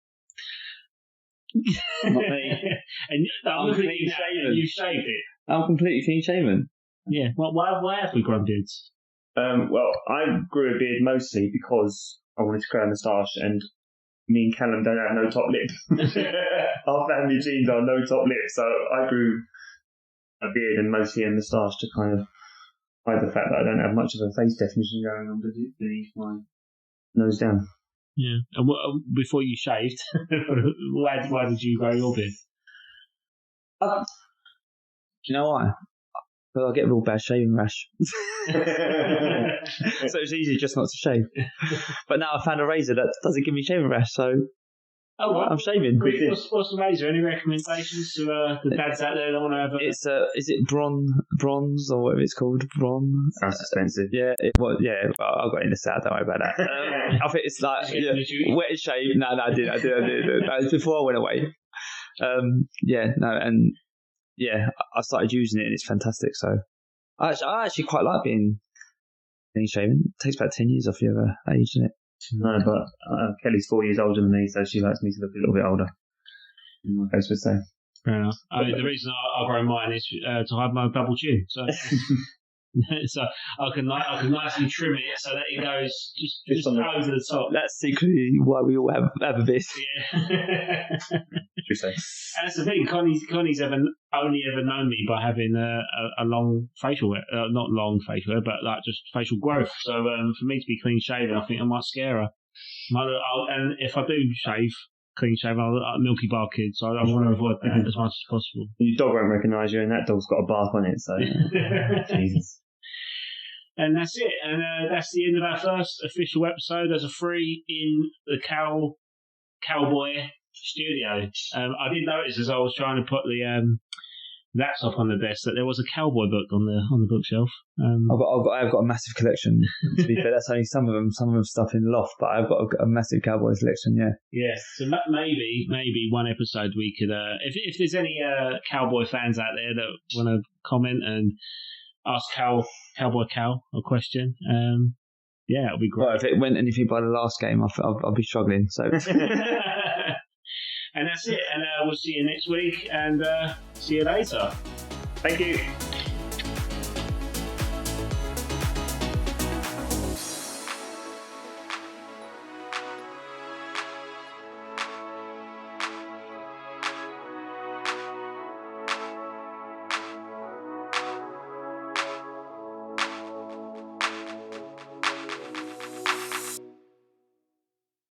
Not me. And I'm clean shaven. You shaved it. I'm completely clean shaven. Yeah. Well, why have we grown beards? Well, I grew a beard mostly because I wanted to grow a moustache, and me and Callum don't have no top lip. Our family genes are no top lip, so I grew a beard and mostly a moustache to kind of hide the fact that I don't have much of a face definition going on beneath my nose down. Yeah. And before you shaved, why did you grow your beard? Do you know why? Well, I get a real bad shaving rash. So it's easy just not to shave. But now I found a razor that doesn't give me shaving rash, so I'm shaving. What's the razor? Any recommendations to the dads out there that want to have a... It's is it bronze or whatever it's called? Bronze. Sounds expensive. Yeah, I've got it in the south. Don't worry about that. I think it's like wet and shave. No, I did. No, it's before I went away. I started using it and it's fantastic. So I actually quite like being clean shaven. It takes about 10 years off your age, doesn't it? No, but Kelly's 4 years older than me, so she likes me to look a little bit older. As we say. Fair enough. The reason I grow mine is to hide my double chin. So, so I can nicely trim it so that it goes just over the top. That's secretly why we all have a beard. Yeah. True say. And that's the thing. Connie's only ever known me by having a long facial hair, not long facial hair, but like just facial growth. So for me to be clean shaven, I think I might scare her. And if I do clean shave, I'll look like a Milky Bar kid, so I want to avoid that as much as possible. Your dog won't recognise you, and that dog's got a bark on it, so Jesus. And that's it, and that's the end of our first official episode. There's a free in the Cowboy studio. I did notice as I was trying to put the laptop on the desk that there was a cowboy book on the bookshelf. I've got a massive collection. To be fair, that's only some of them stuff in the loft, but I've got a massive cowboy selection. Yeah. So maybe one episode we could, if there's any cowboy fans out there that want to comment and ask Cowboy Cal a question, it'll be great. Well, if it went anything by the last game, I'll be struggling. So. And that's it. And we'll see you next week. And see you later. Thank you.